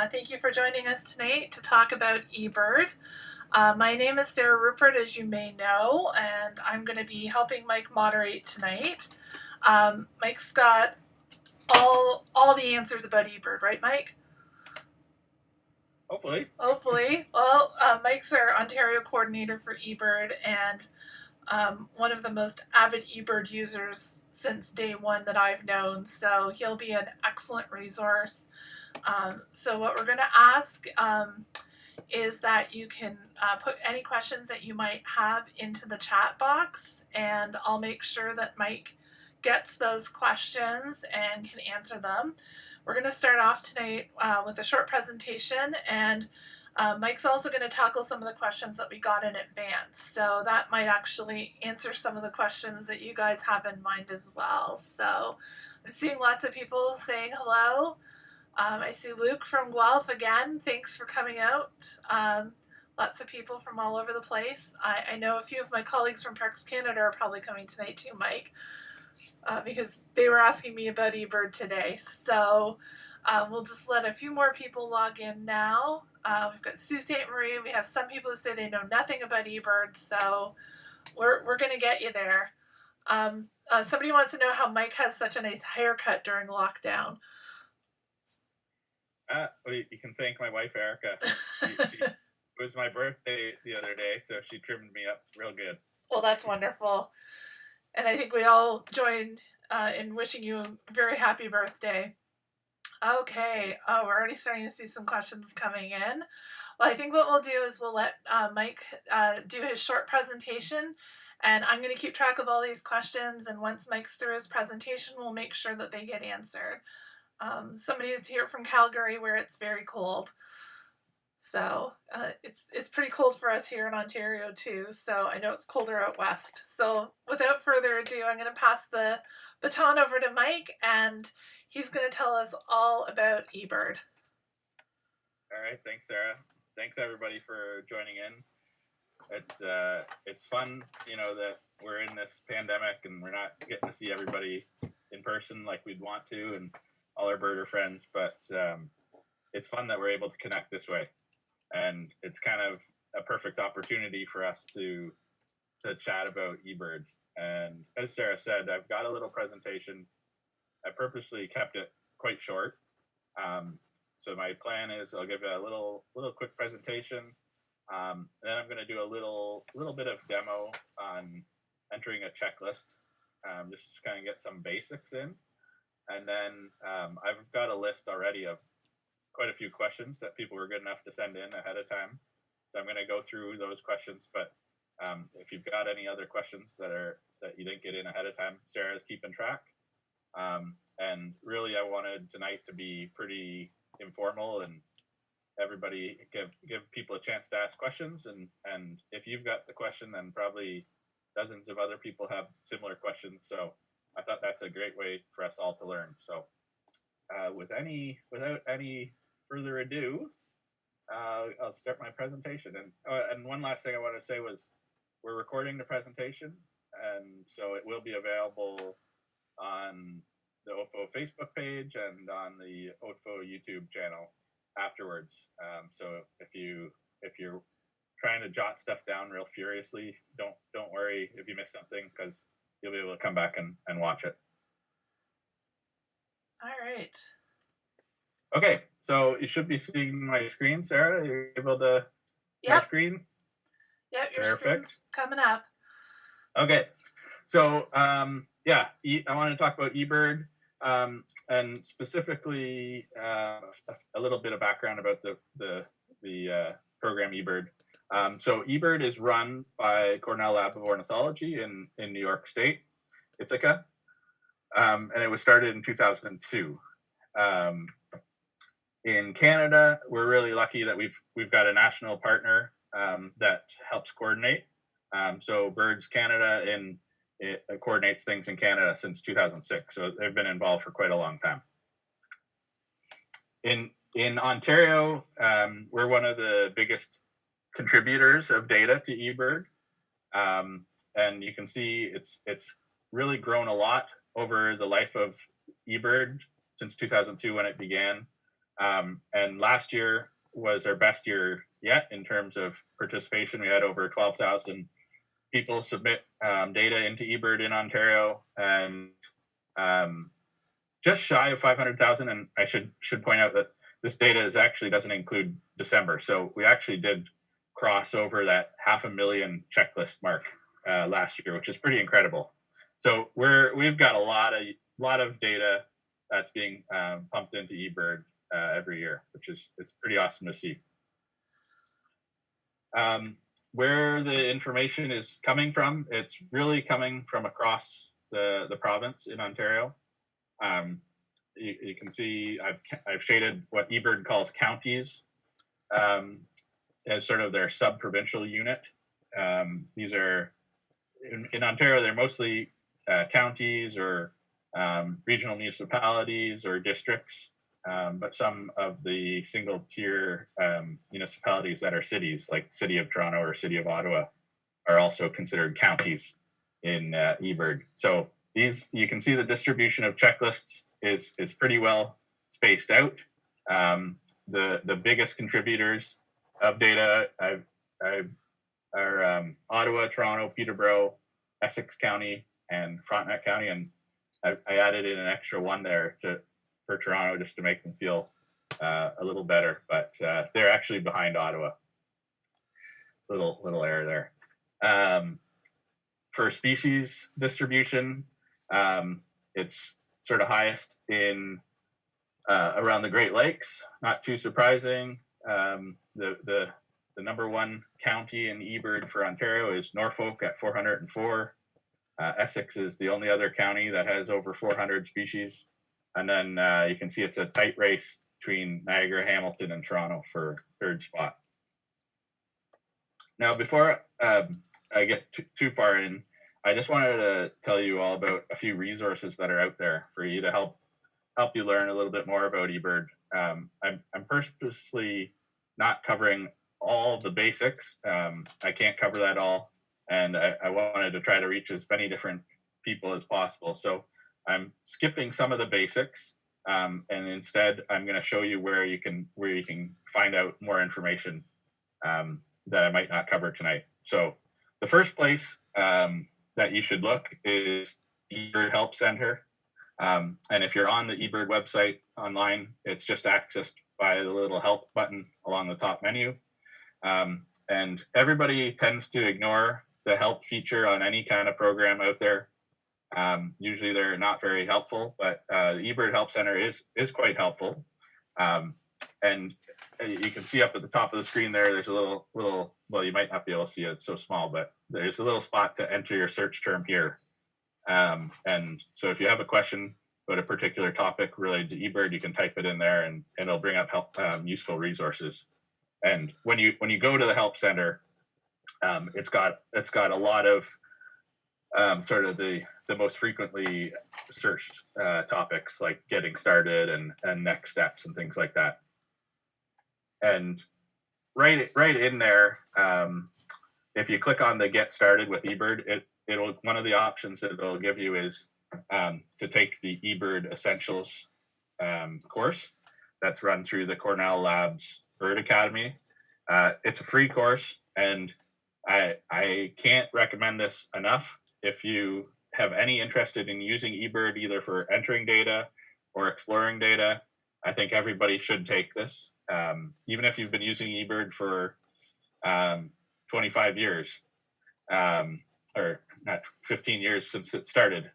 Thank you for joining us tonight to talk about Ebird. My name is Sarah Rupert, as you may know, and I'm going to be helping Mike moderate tonight. Mike's got all the answers about Ebird, right, Mike? Hopefully. Well, Mike's our Ontario coordinator for Ebird, and one of the most avid Ebird users since day one that I've known, so he'll be an excellent resource. So what we're going to ask is that you can put any questions that you might have into the chat box, and I'll make sure that Mike gets those questions and can answer them. We're going to start off tonight with a short presentation, and Mike's also going to tackle some of the questions that we got in advance. So that might actually answer some of the questions that you guys have in mind as well. So I'm seeing lots of people saying hello. I see Luke from Guelph again. Thanks for coming out. Lots of people from all over the place. I know a few of my colleagues from Parks Canada are probably coming tonight too, Mike, because they were asking me about Ebird today. So we'll just let a few more people log in now. We've got Sue St. Marie. We have some people who say they know nothing about Ebird, so we're going to get you there. Somebody wants to know how Mike has such a nice haircut during lockdown. Well, you can thank my wife, Erica. It was my birthday the other day, so she trimmed me up real good. Well, that's wonderful. And I think we all join in wishing you a very happy birthday. Okay. Oh, we're already starting to see some questions coming in. Well, I think what we'll do is we'll let Mike do his short presentation, and I'm going to keep track of all these questions, and once Mike's through his presentation, we'll make sure that they get answered. Somebody is here from Calgary where it's very cold. So it's pretty cold for us here in Ontario too. So I know it's colder out west. So without further ado, I'm going to pass the baton over to Mike, and he's going to tell us all about Ebird. All right, thanks, Sarah. Thanks everybody for joining in. It's fun, that we're in this pandemic and we're not getting to see everybody in person like we'd want to, and all our birder friends, but it's fun that we're able to connect this way, and it's kind of a perfect opportunity for us to chat about Ebird. And as Sarah said, I've got a little presentation. I purposely kept it quite short. So my plan is I'll give a little quick presentation. Then I'm going to do a little bit of demo on entering a checklist, just to kind of get some basics in. And then I've got a list already of quite a few questions that people were good enough to send in ahead of time. So I'm going to go through those questions. But if you've got any other questions that you didn't get in ahead of time, Sarah's keeping track. And really, I wanted tonight to be pretty informal and everybody give people a chance to ask questions. And if you've got the question, then probably dozens of other people have similar questions. So I thought that's a great way for us all to learn. So without any further ado, I'll start my presentation. And one last thing I want to say was we're recording the presentation, and so it will be available on the OFO Facebook page and on the OFO YouTube channel afterwards. So if you're trying to jot stuff down real furiously, don't worry if you miss something, because you'll be able to come back and watch it. All right. Okay, so you should be seeing my screen, Sarah. You're able to see my screen? Yep, your screen's coming up. Okay, so I want to talk about Ebird, and specifically a little bit of background about the program Ebird. So Ebird is run by Cornell Lab of Ornithology in New York State, Ithaca, and it was started in 2002. In Canada, we're really lucky that we've got a national partner that helps coordinate. So Birds Canada it coordinates things in Canada since 2006, so they've been involved for quite a long time. In Ontario, we're one of the biggest contributors of data to Ebird, and you can see it's really grown a lot over the life of Ebird since 2002 when it began. And last year was our best year yet in terms of participation. We had over 12,000 people submit data into Ebird in Ontario, and just shy of 500,000. And I should point out that this data doesn't include December, so we actually did cross over that 500,000 checklist mark last year, which is pretty incredible. So we've got a lot of data that's being pumped into Ebird every year, which is pretty awesome to see. Where the information is coming from, it's really coming from across the province in Ontario. You can see I've shaded what Ebird calls counties as sort of their sub-provincial unit. These are in Ontario, they're mostly counties or regional municipalities or districts, but some of the single-tier municipalities that are cities, like City of Toronto or City of Ottawa, are also considered counties in Ebird. So you can see the distribution of checklists is pretty well spaced out. The biggest contributors of data are Ottawa, Toronto, Peterborough, Essex County, and Frontenac County, and I added in an extra one there for Toronto just to make them feel a little better, but they're actually behind Ottawa. Little error there. For species distribution, it's sort of highest in around the Great Lakes. Not too surprising. The number one county in Ebird for Ontario is Norfolk at 404. Essex is the only other county that has over 400 species. And then you can see it's a tight race between Niagara, Hamilton, and Toronto for third spot. Now, before I get too far in, I just wanted to tell you all about a few resources that are out there for you to help you learn a little bit more about Ebird. I'm purposely not covering all the basics. I can't cover that all, and I wanted to try to reach as many different people as possible. So I'm skipping some of the basics, and instead I'm going to show you where you can find out more information that I might not cover tonight. So the first place that you should look is Ebird Help Center. And if you're on the Ebird website online, it's just accessed by the little help button along the top menu. And everybody tends to ignore the help feature on any kind of program out there. Usually they're not very helpful, but the Ebird Help Center is quite helpful. And you can see up at the top of the screen there, there's a little, well, you might not be able to see it, it's so small, but there's a little spot to enter your search term here. And so if you have a question about a particular topic related to Ebird, you can type it in there and it'll bring up useful resources. And when you go to the Help Center, it's got a lot of sort of the most frequently searched topics, like getting started and next steps and things like that. And right in there, if you click on the Get Started with Ebird, it'll one of the options that it'll give you is to take the Ebird Essentials course that's run through the Cornell Labs Bird Academy. It's a free course, and I can't recommend this enough. If you have any interest in using Ebird either for entering data or exploring data, I think everybody should take this. Even if you've been using Ebird for 25 years, or not 15 years since it started,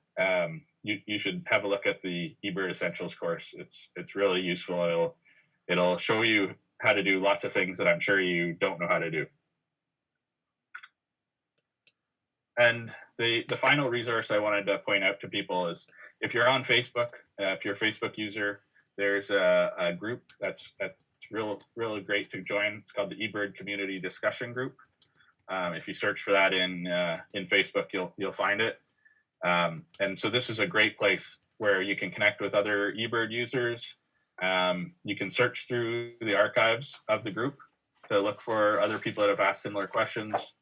you should have a look at the Ebird Essentials course. It's really useful. It'll show you how to do lots of things that I'm sure you don't know how to do. And the final resource I wanted to point out to people is if you're on Facebook, if you're a Facebook user, there's a group that's really great to join. It's called the Ebird Community Discussion Group. If you search for that in Facebook, you'll find it. And so this is a great place where you can connect with other Ebird users. You can search through the archives of the group to look for other people that have asked similar questions.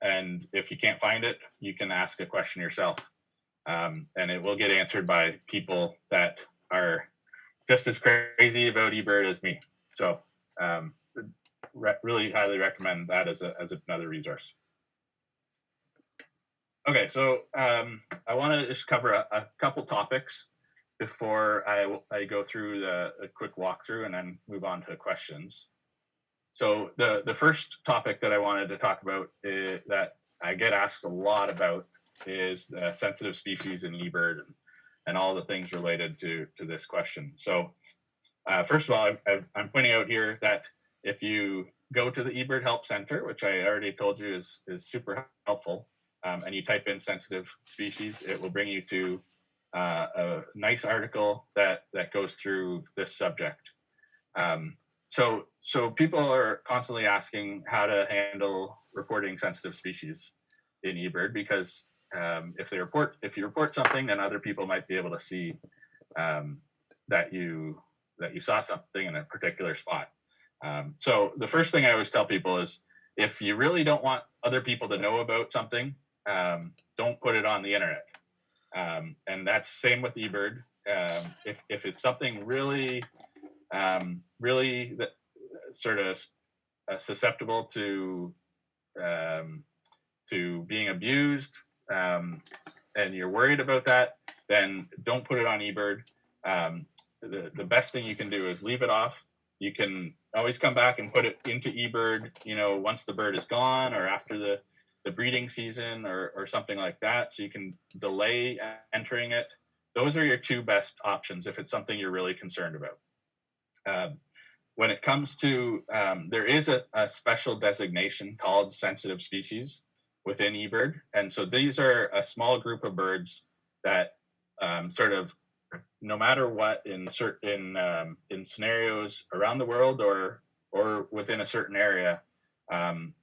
And if you can't find it, you can ask a question yourself. And it will get answered by people that are just as crazy about eBird as me. So really highly recommend that as another resource. Okay, so I want to just cover a couple topics before I go through a quick walkthrough and then move on to questions. So the first topic that I wanted to talk about that I get asked a lot about is the sensitive species in eBird and all the things related to this question. So first of all, I'm pointing out here that if you go to the eBird Help Center, which I already told you is super helpful, and you type in sensitive species, it will bring you to a nice article that goes through this subject. So people are constantly asking how to handle reporting sensitive species in eBird, because if you report something, then other people might be able to see that you saw something in a particular spot. So the first thing I always tell people is, if you really don't want other people to know about something, don't put it on the internet. And that's same with eBird. If it's something really that sort of susceptible to being abused, and you're worried about that, then don't put it on eBird. The best thing you can do is leave it off. You can always come back and put it into eBird, once the bird is gone or after the breeding season or something like that. So you can delay entering it. Those are your two best options if it's something you're really concerned about. When it comes to, there is a special designation called sensitive species within eBird. And so these are a small group of birds that sort of, no matter what, in scenarios around the world or within a certain area,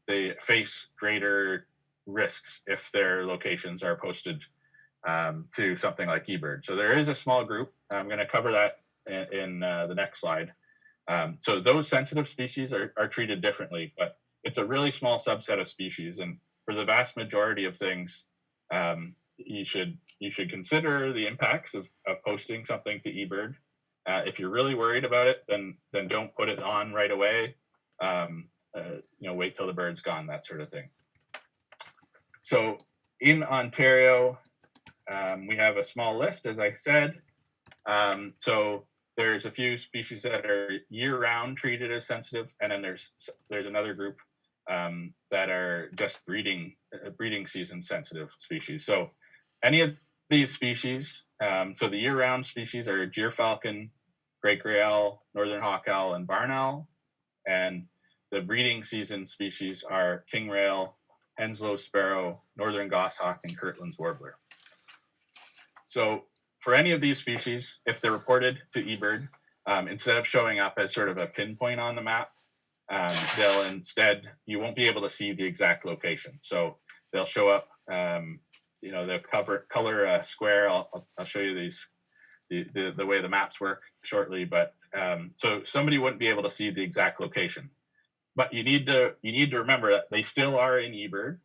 they face greater risks if their locations are posted to something like eBird. So there is a small group. I'm going to cover that in the next slide. So those sensitive species are treated differently, but it's a really small subset of species. And for the vast majority of things, you should consider the impacts of posting something to eBird. If you're really worried about it, then don't put it on right away. Wait till the bird's gone, that sort of thing. So in Ontario, we have a small list, as I said. So there's a few species that are year-round treated as sensitive, and then there's another group that are just breeding season sensitive species. So any of these species, so the year-round species are gyrfalcon, great gray owl, northern hawk owl, and barn owl, and the breeding season species are king rail, Henslow's sparrow, northern goshawk, and Kirtland's warbler. So for any of these species, if they're reported to eBird, instead of showing up as sort of a pinpoint on the map, they'll instead, you won't be able to see the exact location. So they'll show up, they'll color a square. I'll show you the way the maps work shortly, but so somebody wouldn't be able to see the exact location. But you need to remember that they still are in eBird.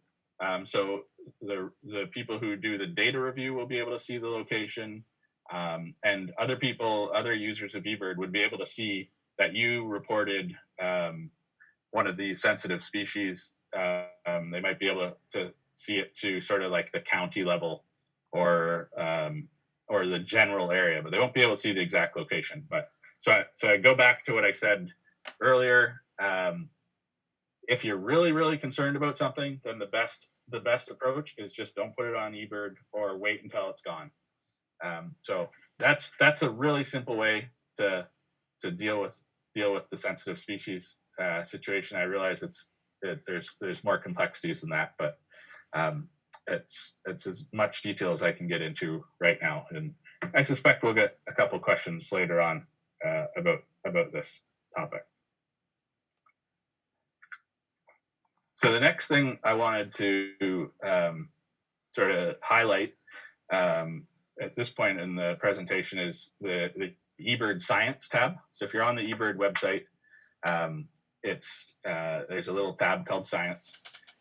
So the people who do the data review will be able to see the location, and other users of eBird would be able to see that you reported one of these sensitive species. They might be able to see it to sort of like the county level or the general area, but they won't be able to see the exact location. But so I go back to what I said earlier. If you're really, really concerned about something, then the best approach is just don't put it on eBird or wait until it's gone. So that's a really simple way to deal with the sensitive species situation. I realize there's more complexities than that, but it's as much detail as I can get into right now, and I suspect we'll get a couple questions later on about this topic. So the next thing I wanted to sort of highlight at this point in the presentation is the Ebird Science tab. So if you're on the Ebird website, there's a little tab called Science.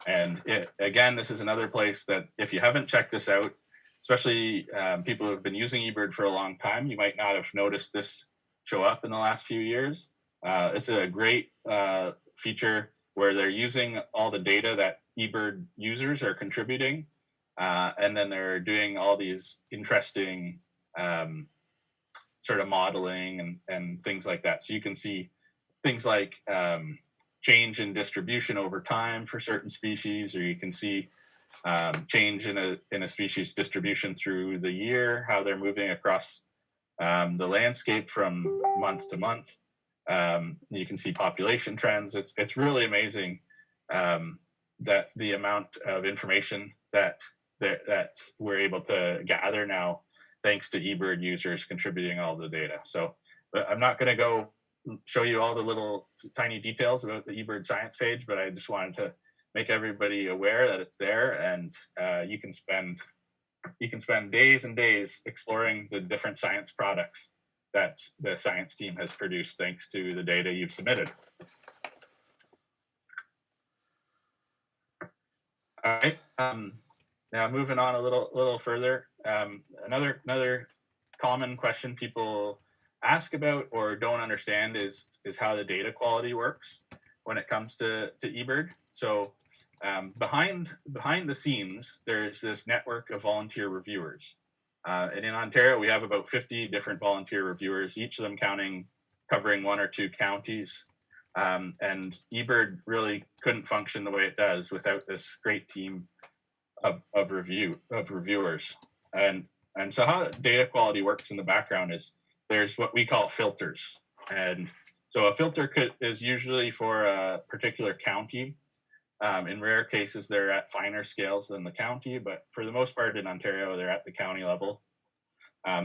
And again, this is another place that if you haven't checked this out, especially people who have been using Ebird for a long time, you might not have noticed this show up in the last few years. It's a great feature where they're using all the data that eBird users are contributing, and then they're doing all these interesting sort of modeling and things like that. So you can see things like change in distribution over time for certain species, or you can see change in a species distribution through the year, how they're moving across the landscape from month to month. You can see population trends. It's really amazing that the amount of information that we're able to gather now, thanks to eBird users contributing all the data. So I'm not going to go show you all the little tiny details about the Ebird Science page, but I just wanted to make everybody aware that it's there, and you can spend days and days exploring the different science products that the science team has produced thanks to the data you've submitted. All right. Now moving on a little further, another common question people ask about or don't understand is how the data quality works when it comes to eBird. So behind the scenes, there's this network of volunteer reviewers. And in Ontario, we have about 50 different volunteer reviewers, each of them covering 1 or 2 counties. And eBird really couldn't function the way it does without this great team of reviewers. And so how data quality works in the background is there's what we call filters. And so a filter is usually for a particular county. In rare cases, they're at finer scales than the county, but for the most part in Ontario, they're at the county level.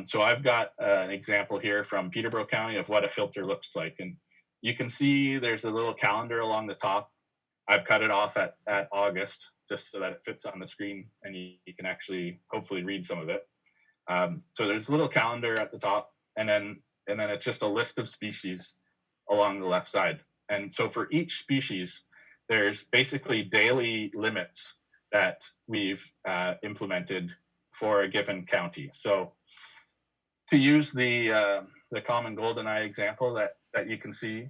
So I've got an example here from Peterborough County of what a filter looks like. And you can see there's a little calendar along the top. I've cut it off at August just so that it fits on the screen and you can actually hopefully read some of it. So there's a little calendar at the top, and then it's just a list of species along the left side. And so for each species, there's basically daily limits that we've implemented for a given county. So to use the common goldeneye example that you can see,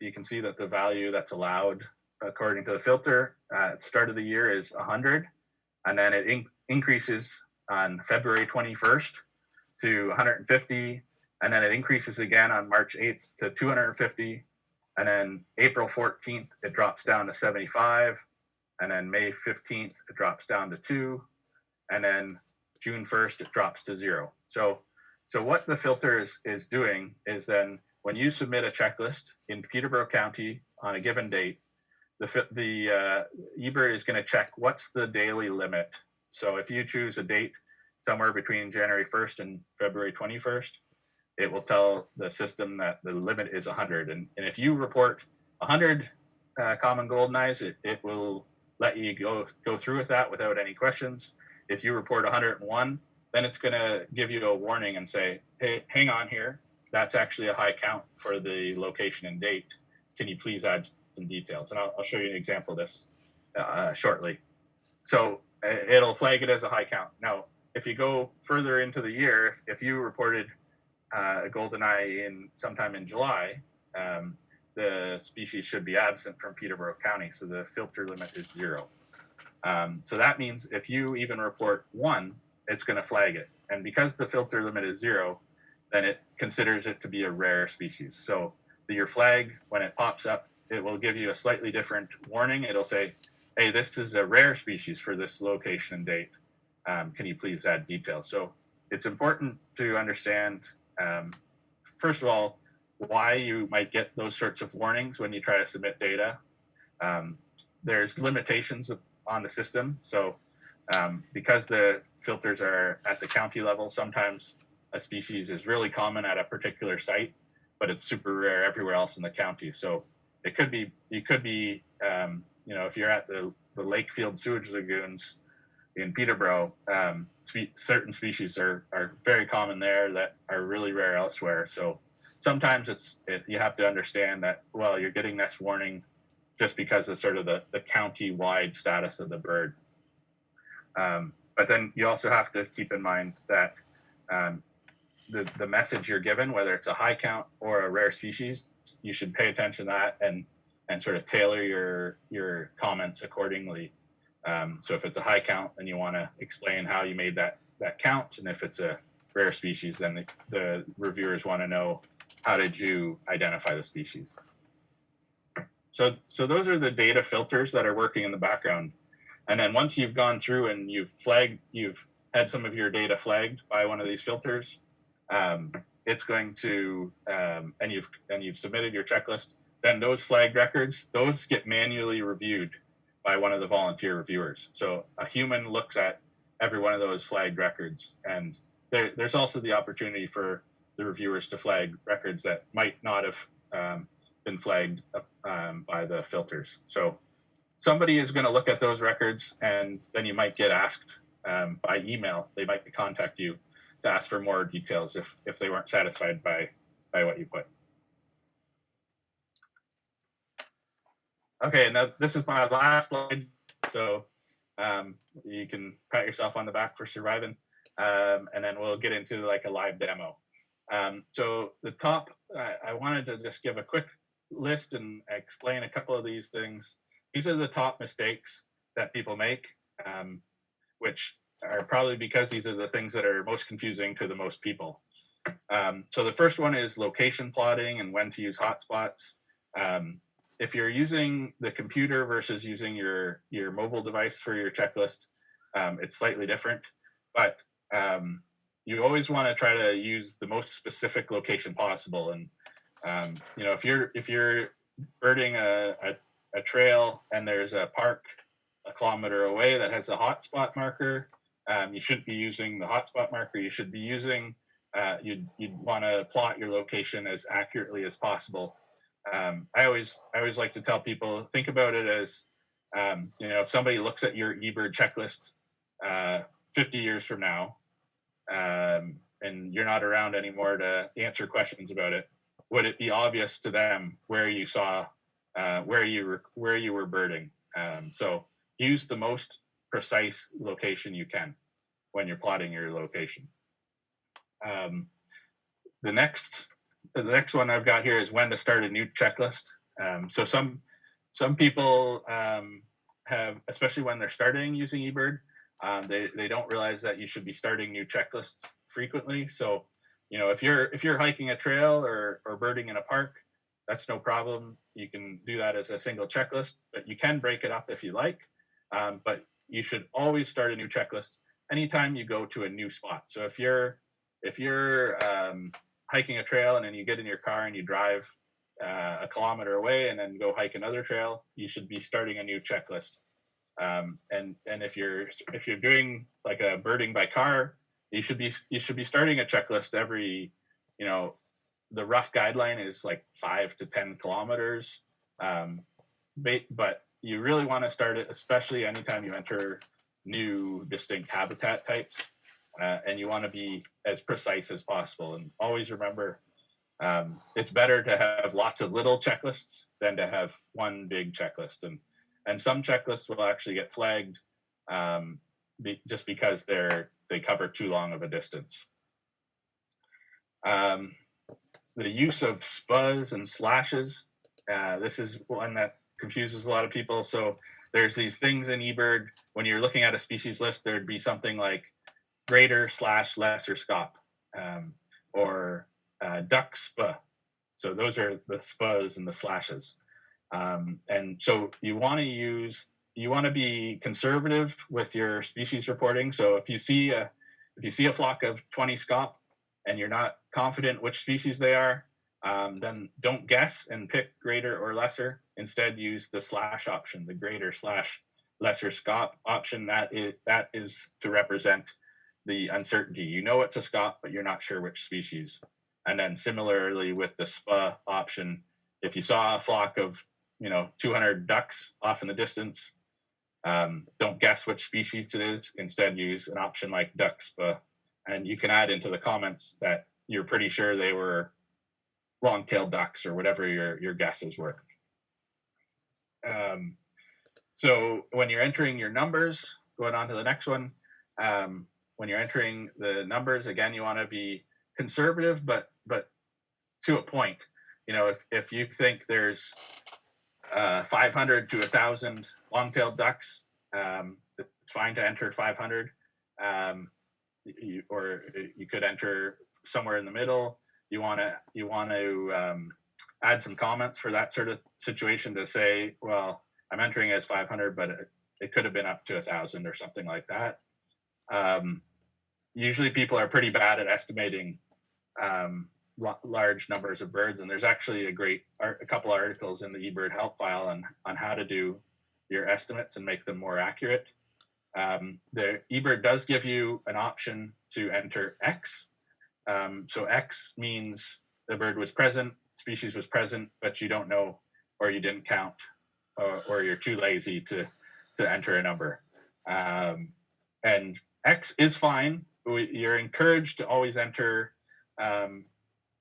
you can see that the value that's allowed according to the filter at the start of the year is 100, and then it increases on February 21st to 150, and then it increases again on March 8th to 250, and then April 14th it drops down to 75, and then May 15th it drops down to 2, and then June 1st it drops to 0. So what the filter is doing is then when you submit a checklist in Peterborough County on a given date, the eBird is going to check what's the daily limit. So if you choose a date somewhere between January 1st and February 21st, it will tell the system that the limit is 100. And if you report 100 common goldeneyes, it will let you go through with that without any questions. If you report 101, then it's going to give you a warning and say, hey, hang on here. That's actually a high count for the location and date. Can you please add some details? And I'll show you an example of this shortly. So it'll flag it as a high count. Now, if you go further into the year, if you reported a goldeneye sometime in July, the species should be absent from Peterborough County, so the filter limit is 0. So that means if you even report 1, it's going to flag it. And because the filter limit is 0, then it considers it to be a rare species. So your flag, when it pops up, it will give you a slightly different warning. It'll say, hey, this is a rare species for this location and date. Can you please add details? So it's important to understand, first of all, why you might get those sorts of warnings when you try to submit data. There's limitations on the system. So because the filters are at the county level, sometimes a species is really common at a particular site, but it's super rare everywhere else in the county. So you could be, if you're at the Lakefield sewage lagoons in Peterborough, certain species are very common there that are really rare elsewhere. So sometimes you have to understand that, well, you're getting this warning just because of sort of the county-wide status of the bird. But then you also have to keep in mind that the message you're given, whether it's a high count or a rare species, you should pay attention to that and sort of tailor your comments accordingly. So if it's a high count, then you want to explain how you made that count, and if it's a rare species, then the reviewers want to know, how did you identify the species? So those are the data filters that are working in the background. And then once you've gone through and you've had some of your data flagged by one of these filters, it's going to and you've submitted your checklist, then those flagged records, those get manually reviewed by one of the volunteer reviewers. So a human looks at every one of those flagged records, and there's also the opportunity for the reviewers to flag records that might not have been flagged by the filters. So somebody is going to look at those records, and then you might get asked by email. They might contact you to ask for more details if they weren't satisfied by what you put. Okay, now this is my last slide, so you can pat yourself on the back for surviving, and then we'll get into like a live demo. So the top, I wanted to just give a quick list and explain a couple of these things. These are the top mistakes that people make, which are probably because these are the things that are most confusing to the most people. So the first one is location plotting and when to use hotspots. If you're using the computer versus using your mobile device for your checklist, it's slightly different, but you always want to try to use the most specific location possible. And if you're birding a trail and there's a park a kilometer away that has a hotspot marker, you shouldn't be using the hotspot marker. You should be using you'd want to plot your location as accurately as possible. I always like to tell people, think about it as if somebody looks at your Ebird checklist 50 years from now, and you're not around anymore to answer questions about it, would it be obvious to them where you saw where you were birding? So use the most precise location you can when you're plotting your location. The next one I've got here is when to start a new checklist. So some people have, especially when they're starting using Ebird, they don't realize that you should be starting new checklists frequently. So if you're hiking a trail or birding in a park, that's no problem. You can do that as a single checklist, but you can break it up if you like. But you should always start a new checklist anytime you go to a new spot. So if you're hiking a trail and then you get in your car and you drive a kilometer away and then go hike another trail, you should be starting a new checklist. And if you're doing like a birding by car, you should be starting a checklist every, the rough guideline is like 5 to 10 kilometers. But you really want to start it, especially anytime you enter new distinct habitat types, and you want to be as precise as possible. And always remember, it's better to have lots of little checklists than to have one big checklist. And some checklists will actually get flagged just because they cover too long of a distance. The use of spuzz and slashes, this is one that confuses a lot of people. So there's these things in Ebird, when you're looking at a species list, there'd be something like greater/lesser scop, or duck spa. So those are the spuzz and the slashes. And so you want to be conservative with your species reporting. So if you see a flock of 20 scop and you're not confident which species they are, then don't guess and pick greater or lesser. Instead, use the slash option, the greater/lesser scop option. That is to represent the uncertainty. You know it's a scop, but you're not sure which species. And then similarly with the spa option, if you saw a flock of 200 ducks off in the distance, don't guess which species it is. Instead, use an option like duck spa, and you can add into the comments that you're pretty sure they were long-tailed ducks or whatever your guesses were. So when you're entering your numbers, going on to the next one, when you're entering the numbers, again, you want to be conservative, but to a point. If you think there's 500 to 1,000 long-tailed ducks, it's fine to enter 500. Or you could enter somewhere in the middle. You want to add some comments for that sort of situation to say, well, I'm entering as 500, but it could have been up to 1,000 or something like that. Usually people are pretty bad at estimating large numbers of birds, and there's actually a couple articles in the eBird help file on how to do your estimates and make them more accurate. The eBird does give you an option to enter X. So X means the bird was present, species was present, but you don't know, or you didn't count, or you're too lazy to enter a number. And X is fine. You're encouraged to always enter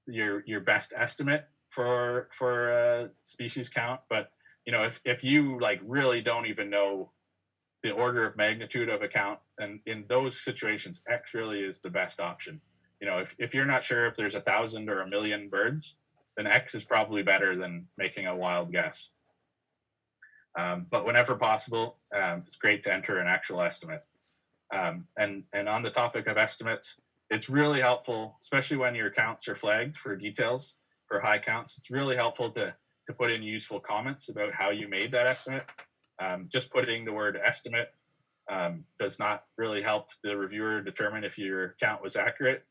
your best estimate for a species count. But if you really don't even know the order of magnitude of a count, and in those situations, X really is the best option. If you're not sure if there's 1,000 or 1,000,000 birds, then X is probably better than making a wild guess. But whenever possible, it's great to enter an actual estimate. And on the topic of estimates, it's really helpful, especially when your counts are flagged for details for high counts. It's really helpful to put in useful comments about how you made that estimate. Just putting the word estimate does not really help the reviewer determine if your count was accurate.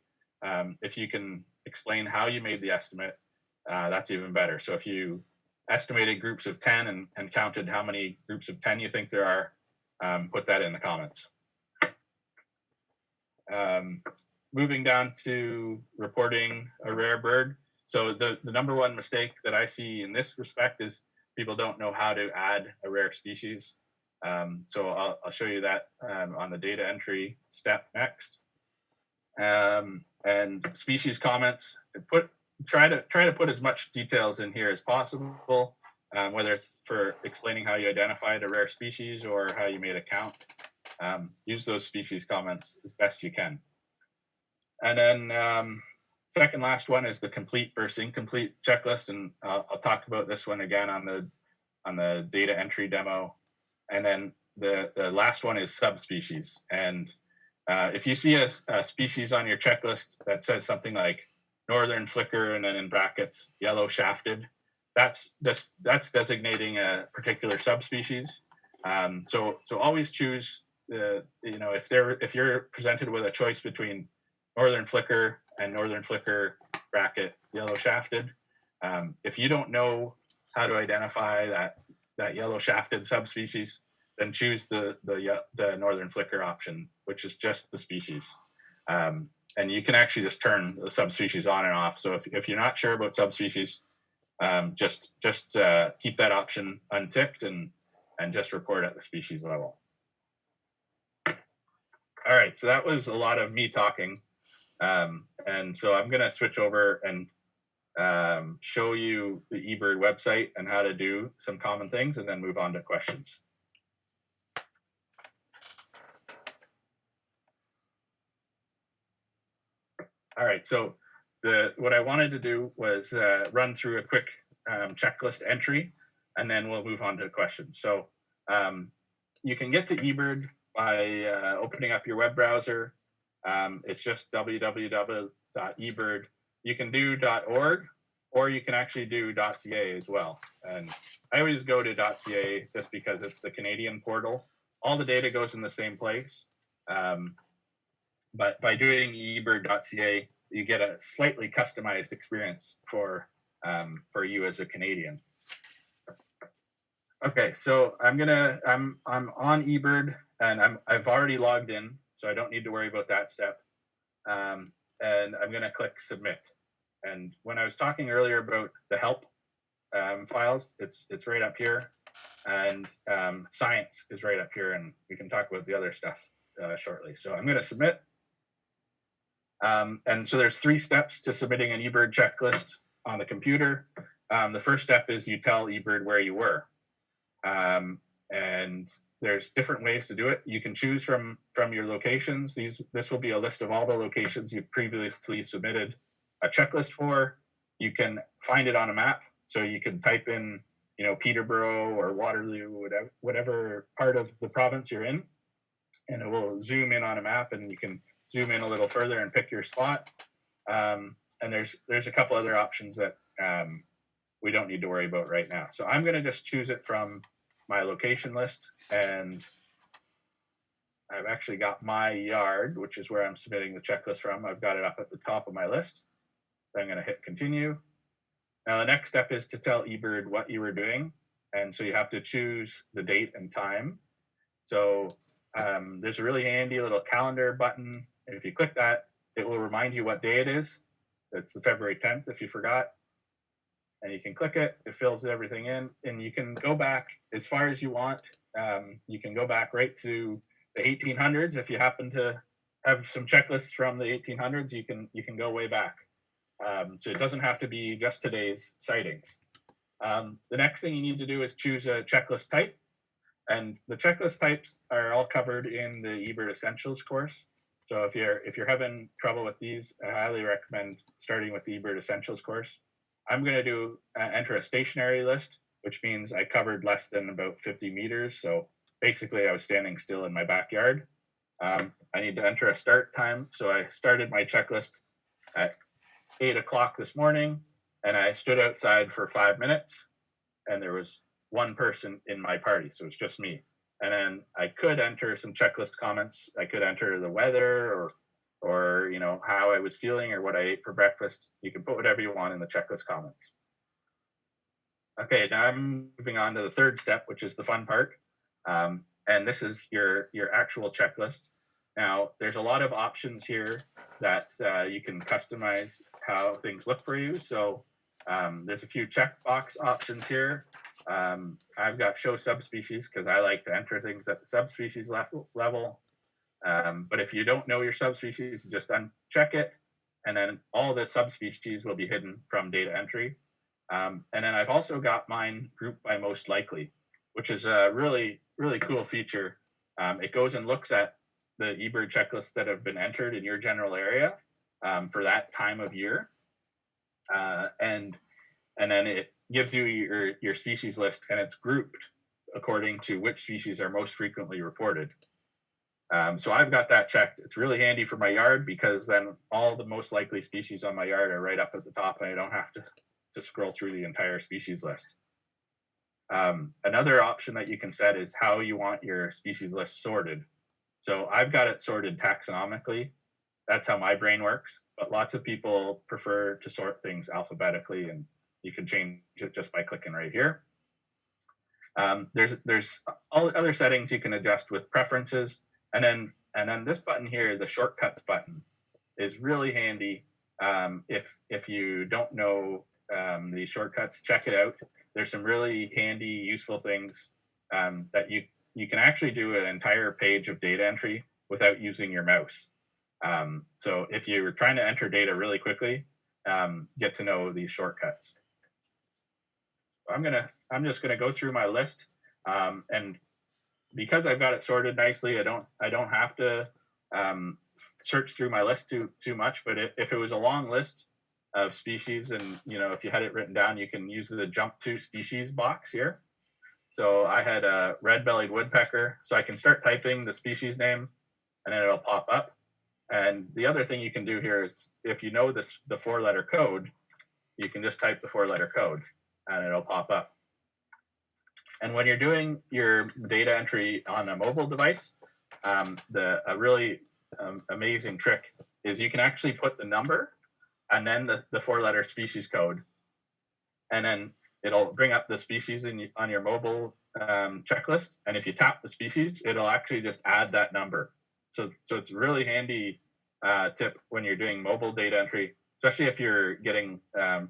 If you can explain how you made the estimate, that's even better. So if you estimated groups of 10 and counted how many groups of 10 you think there are, put that in the comments. Moving down to reporting a rare bird. So the number one mistake that I see in this respect is people don't know how to add a rare species. So I'll show you that on the data entry step next. And species comments, try to put as much details in here as possible, whether it's for explaining how you identified a rare species or how you made a count. Use those species comments as best you can. And then second last one is the complete versus incomplete checklist, and I'll talk about this one again on the data entry demo. And then the last one is subspecies. And if you see a species on your checklist that says something like northern flicker and then in brackets yellow shafted, that's designating a particular subspecies. So always choose if you're presented with a choice between northern flicker and northern flicker bracket yellow shafted, if you don't know how to identify that yellow shafted subspecies, then choose the northern flicker option, which is just the species. And you can actually just turn the subspecies on and off. So if you're not sure about subspecies, just keep that option unticked and just report at the species level. All right, so that was a lot of me talking. And so I'm going to switch over and show you the eBird website and how to do some common things, and then move on to questions. All right, so what I wanted to do was run through a quick checklist entry, and then we'll move on to questions. So you can get to eBird by opening up your web browser. It's just www.ebird. You can do .org, or you can actually do .ca as well. And I always go to .ca just because it's the Canadian portal. All the data goes in the same place. But by doing ebird.ca, you get a slightly customized experience for you as a Canadian. Okay, so I'm on eBird, and I've already logged in, so I don't need to worry about that step. And I'm going to click submit. And when I was talking earlier about the help files, it's right up here, and science is right up here, and we can talk about the other stuff shortly. So I'm going to submit. And so there's 3 steps to submitting an eBird checklist on the computer. The first step is you tell eBird where you were. And there's different ways to do it. You can choose from your locations. This will be a list of all the locations you've previously submitted a checklist for. You can find it on a map, so you can type in, Peterborough or Waterloo, whatever part of the province you're in, and it will zoom in on a map, and you can zoom in a little further and pick your spot. And there's a couple other options that we don't need to worry about right now. So I'm going to just choose it from my location list, and I've actually got my yard, which is where I'm submitting the checklist from. I've got it up at the top of my list. So I'm going to hit continue. Now the next step is to tell eBird what you were doing, and so you have to choose the date and time. So there's a really handy little calendar button. If you click that, it will remind you what day it is. It's the February 10th if you forgot. And you can click it, it fills everything in, and you can go back as far as you want. You can go back right to the 1800s. If you happen to have some checklists from the 1800s, you can go way back. So it doesn't have to be just today's sightings. The next thing you need to do is choose a checklist type. And the checklist types are all covered in the Ebird Essentials course. So if you're having trouble with these, I highly recommend starting with the Ebird Essentials course. I'm going to enter a stationary list, which means I covered less than about 50 meters. So basically I was standing still in my backyard. I need to enter a start time. So I started my checklist at 8 o'clock this morning, and I stood outside for 5 minutes, and there was one person in my party. So it's just me. And then I could enter some checklist comments. I could enter the weather or how I was feeling or what I ate for breakfast. You can put whatever you want in the checklist comments. Okay, now I'm moving on to the third step, which is the fun part. And this is your actual checklist. Now, there's a lot of options here that you can customize how things look for you. So there's a few checkbox options here. I've got show subspecies because I like to enter things at the subspecies level. But if you don't know your subspecies, just uncheck it, and then all the subspecies will be hidden from data entry. And then I've also got mine grouped by most likely, which is a really, really cool feature. It goes and looks at the eBird checklists that have been entered in your general area for that time of year. And then it gives you your species list, and it's grouped according to which species are most frequently reported. So I've got that checked. It's really handy for my yard because then all the most likely species on my yard are right up at the top, and I don't have to scroll through the entire species list. Another option that you can set is how you want your species list sorted. So I've got it sorted taxonomically. That's how my brain works, but lots of people prefer to sort things alphabetically, and you can change it just by clicking right here. There's all other settings you can adjust with preferences. And then this button here, the shortcuts button, is really handy. If you don't know the shortcuts, check it out. There's some really handy, useful things that you can actually do an entire page of data entry without using your mouse. So if you're trying to enter data really quickly, get to know these shortcuts. I'm just gonna go through my list, and because I've got it sorted nicely, I don't have to search through my list too much. But if it was a long list of species, and if you had it written down, you can use the jump to species box here. So I had a red-bellied woodpecker, so I can start typing the species name, and then it'll pop up. And the other thing you can do here is, if you know the 4-letter code, you can just type the 4-letter code, and it'll pop up. And when you're doing your data entry on a mobile device, a really amazing trick is you can actually put the number and then the 4-letter species code, and then it'll bring up the species on your mobile checklist. And if you tap the species, it'll actually just add that number. So it's a really handy tip when you're doing mobile data entry, especially if you're getting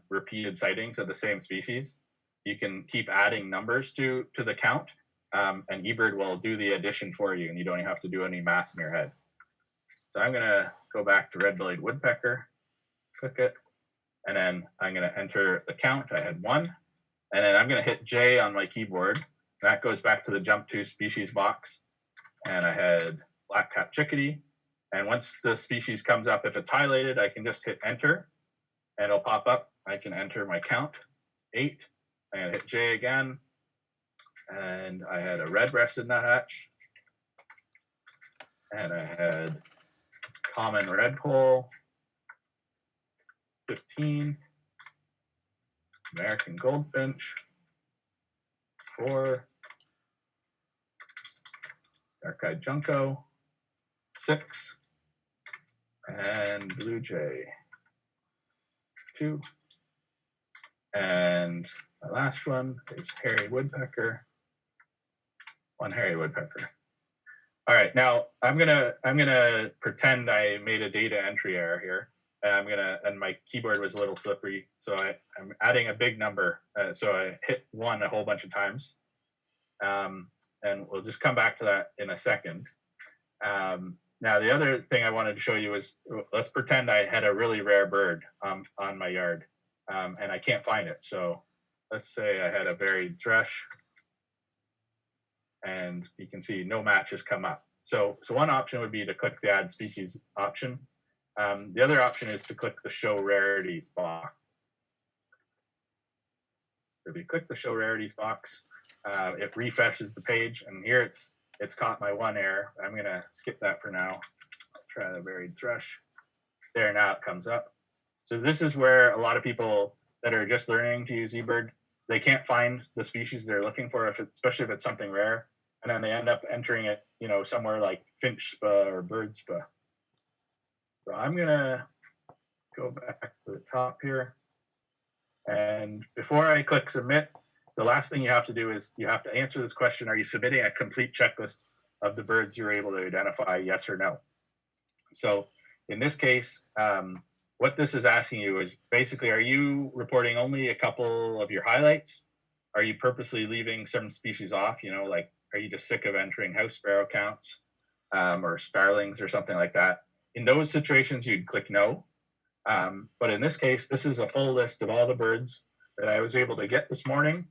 repeated sightings of the same species. You can keep adding numbers to the count, and eBird will do the addition for you, and you don't even have to do any math in your head. So I'm going to go back to red-bellied woodpecker, click it, and then I'm going to enter the count. I had 1, and then I'm going to hit J on my keyboard That goes back to the jump to species box. And I had black-capped chickadee. And once the species comes up, if it's highlighted, I can just hit enter and it'll pop up. I can enter my count, 8. I'm gonna hit J again. And I had a red-breasted nuthatch. And I had common redpoll, 15. American goldfinch, 4. Dark-eyed junco, 6. And blue jay, 2. And my last one is hairy woodpecker, 1 hairy woodpecker. All right, now I'm gonna pretend I made a data entry error here. And my keyboard was a little slippery, so I'm adding a big number. So I hit 1 a whole bunch of times. And we'll just come back to that in a second. Now, the other thing I wanted to show you is, let's pretend I had a really rare bird on my yard, and I can't find it. So let's say I had a varied thrush, and you can see no matches come up. So one option would be to click the Add Species option. The other option is to click the Show Rarities box. If you click the Show Rarities box, it refreshes the page, and here it's caught my 1 error. I'm gonna skip that for now. I'll try the varied thrush. There, now it comes up. So this is where a lot of people that are just learning to use eBird, they can't find the species they're looking for, especially if it's something rare, and then they end up entering it, somewhere like finch spa or bird spa. So I'm gonna go back to the top here. And before I click submit, the last thing you have to do is you have to answer this question: are you submitting a complete checklist of the birds you're able to identify, yes or no? So in this case, what this is asking you is basically, are you reporting only a couple of your highlights? Are you purposely leaving some species off? Like, are you just sick of entering house sparrow counts or starlings or something like that? In those situations, you'd click no. But in this case, this is a full list of all the birds that I was able to get this morning.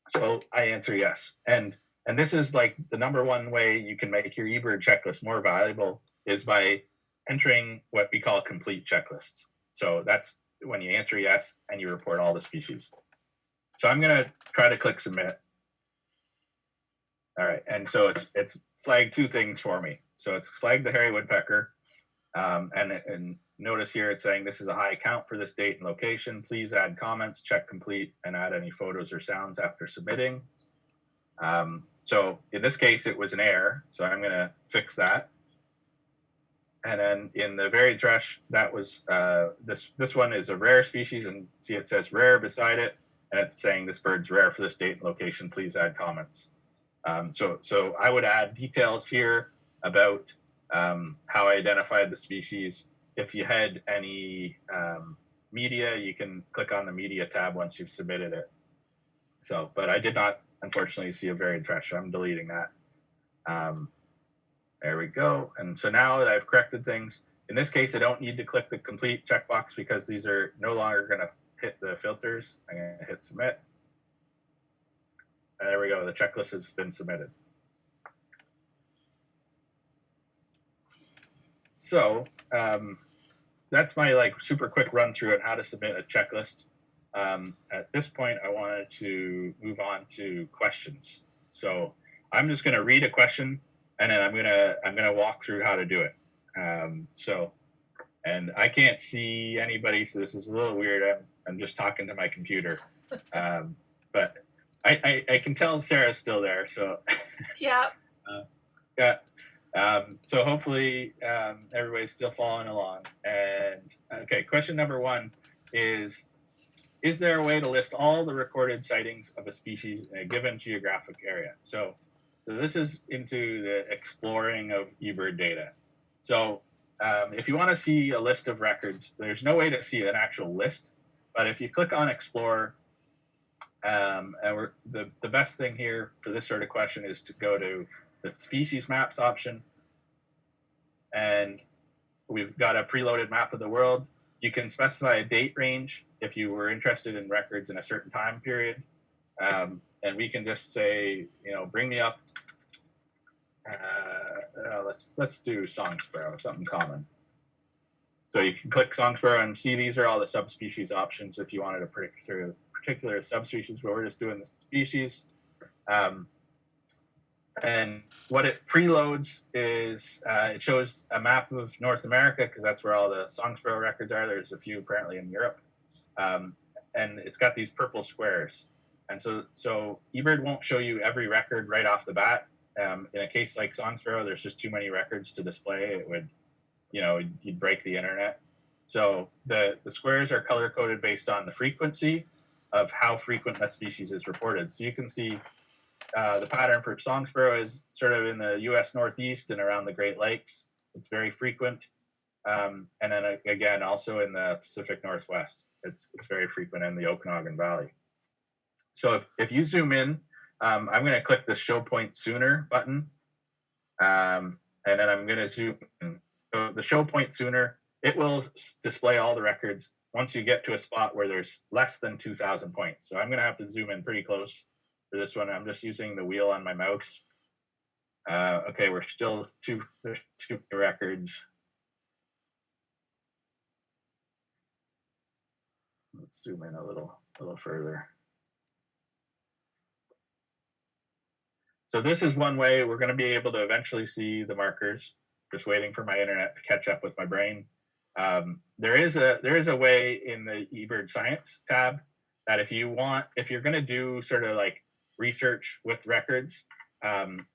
So I answer yes. And this is like the #1 way you can make your eBird checklist more valuable, is by entering what we call complete checklists. So that's when you answer yes and you report all the species. So I'm gonna try to click submit. All right, and so it's flagged 2 things for me. So it's flagged the hairy woodpecker, and notice here it's saying this is a high count for this date and location. Please add comments, check complete, and add any photos or sounds after submitting. So in this case, it was an error, so I'm gonna fix that. And then in the varied thrush, that was this one is a rare species, and see it says rare beside it, and it's saying this bird's rare for this date and location. Please add comments. So I would add details here about how I identified the species. If you had any media, you can click on the media tab once you've submitted it. So, but I did not, unfortunately, see a varied thrush, so I'm deleting that. There we go. And so now that I've corrected things, in this case, I don't need to click the complete checkbox because these are no longer going to hit the filters. I'm going to hit submit. And there we go. The checklist has been submitted. So that's my super quick run through on how to submit a checklist. At this point, I wanted to move on to questions. So I'm just going to read a question, and then I'm gonna walk through how to do it. And I can't see anybody, so this is a little weird. I'm just talking to my computer, but I can tell Sarah's still there. So Yeah. Yeah. So hopefully everybody's still following along. And okay, question #1 is there a way to list all the recorded sightings of a species in a given geographic area? So this is into the exploring of eBird data. So if you want to see a list of records, there's no way to see an actual list. But if you click on Explore, and the best thing here for this sort of question is to go to the Species Maps option. And we've got a preloaded map of the world. You can specify a date range if you were interested in records in a certain time period. And and we can just say, bring me up. Let's do song sparrow, something common. So you can click song sparrow and see these are all the subspecies options if you wanted a particular subspecies, but we're just doing the species. And what it preloads is it shows a map of North America, because that's where all the song sparrow records are. There's a few apparently in Europe. And it's got these purple squares. And so eBird won't show you every record right off the bat. In a case like song sparrow, there's just too many records to display. It would, you'd break the internet. So the squares are color coded based on the frequency of how frequent that species is reported. So you can see the pattern for song sparrow is sort of in the U.S. Northeast and around the Great Lakes. It's very frequent. And then again, also in the Pacific Northwest, it's very frequent in the Okanagan Valley. So if you zoom in, I'm going to click the Show Point Sooner button, and then I'm going to zoom in. So the Show Point Sooner, it will display all the records once you get to a spot where there's less than 2,000 points. So I'm going to have to zoom in pretty close for this one. I'm just using the wheel on my mouse. Okay, we're still two records. Let's zoom in a little further. So this is one way we're going to be able to eventually see the markers. Just waiting for my internet to catch up with my brain. There is a way in the Ebird Science tab that if you're going to do sort of like research with records,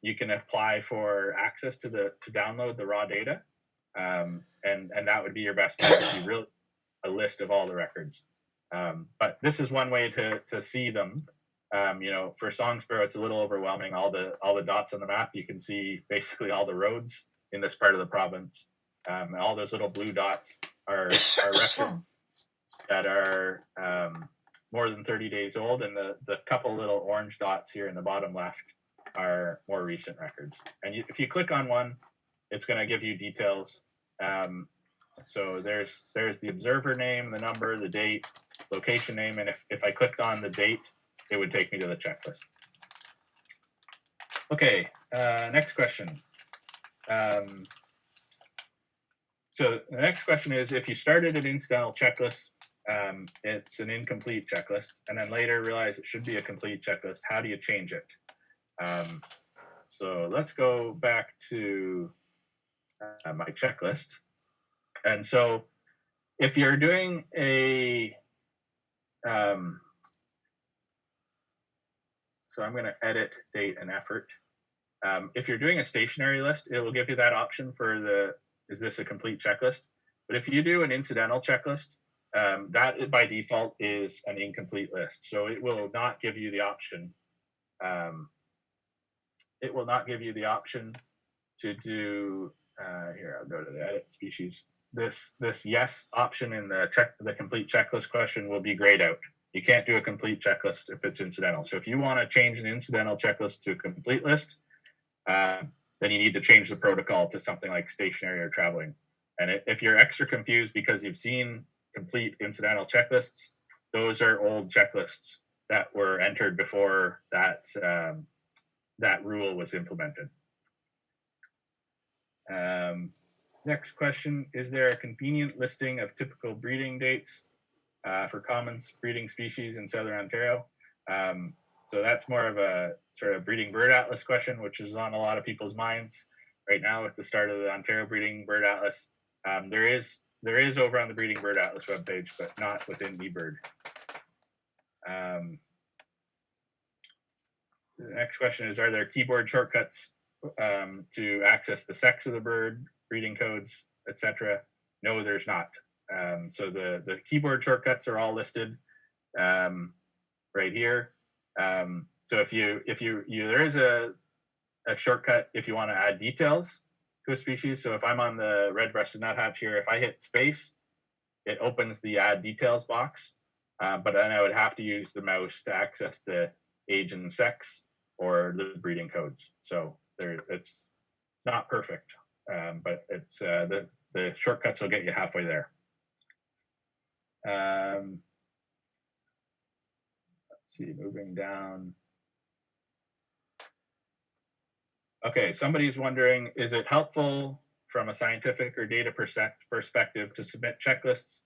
you can apply for access to download the raw data, and that would be your best bet if you really a list of all the records. But this is one way to see them. For song sparrow, it's a little overwhelming. All the dots on the map, you can see basically all the roads in this part of the province. All those little blue dots are records that are more than 30 days old, and the couple little orange dots here in the bottom left are more recent records. And if you click on one, it's going to give you details. So there's the observer name, the number, the date, location name, and if I clicked on the date, it would take me to the checklist. Okay, next question. So the next question is, if you started an incidental checklist, it's an incomplete checklist, and then later realize it should be a complete checklist, how do you change it? So let's go back to my checklist. And so if you're doing a, so I'm going to edit date and effort. If you're doing a stationary list, it will give you that option for is this a complete checklist? But if you do an incidental checklist, that by default is an incomplete list. So it will not give you the option. It will not give you the option to do, here, I'll go to the edit species. This yes option in the complete checklist question will be grayed out. You can't do a complete checklist if it's incidental. So if you want to change an incidental checklist to a complete list, then you need to change the protocol to something like stationary or traveling. And if you're extra confused because you've seen complete incidental checklists, those are old checklists that were entered before that rule was implemented. Next question, is there a convenient listing of typical breeding dates for common breeding species in Southern Ontario? So that's more of a sort of breeding bird atlas question, which is on a lot of people's minds right now with the start of the Ontario Breeding Bird Atlas. There is over on the Breeding Bird Atlas webpage, but not within eBird. The next question is, are there keyboard shortcuts to access the sex of the bird, breeding codes, etc.? No, there's not. So the keyboard shortcuts are all listed right here. So if there is a shortcut if you want to add details to a species. So if I'm on the red-breasted nuthatch here, if I hit space, it opens the add details box. But then I would have to use the mouse to access the age and sex or the breeding codes. So it's not perfect, but it's the shortcuts will get you halfway there. Let's see, moving down. Okay, somebody's wondering, is it helpful from a scientific or data perspective to submit checklists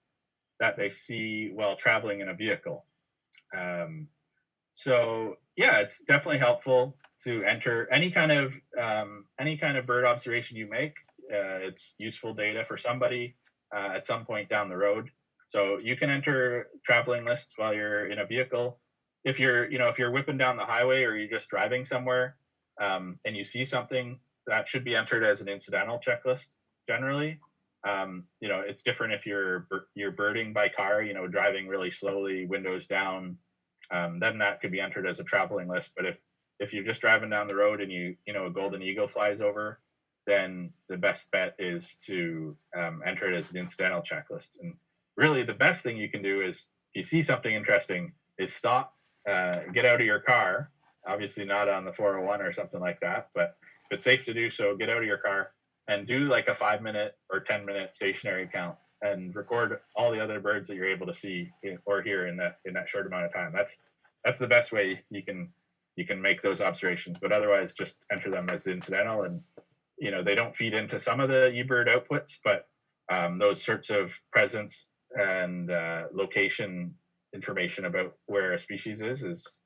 that they see while traveling in a vehicle? So yeah, it's definitely helpful to enter any kind of bird observation you make. It's useful data for somebody at some point down the road. So you can enter traveling lists while you're in a vehicle. If you're whipping down the highway or you're just driving somewhere, and you see something, that should be entered as an incidental checklist generally. It's different if you're birding by car, driving really slowly, windows down. Then that could be entered as a traveling list. But if you're just driving down the road and a golden eagle flies over, then the best bet is to enter it as an incidental checklist. And really, the best thing you can do is, if you see something interesting, is stop, get out of your car. Obviously, not on the 401 or something like that, but if it's safe to do so, get out of your car and do like a 5-minute or 10-minute stationary count and record all the other birds that you're able to see or hear in that short amount of time. That's the best way you can make those observations. But otherwise, just enter them as incidental, and they don't feed into some of the Ebird outputs, but those sorts of presence and location information about where a species is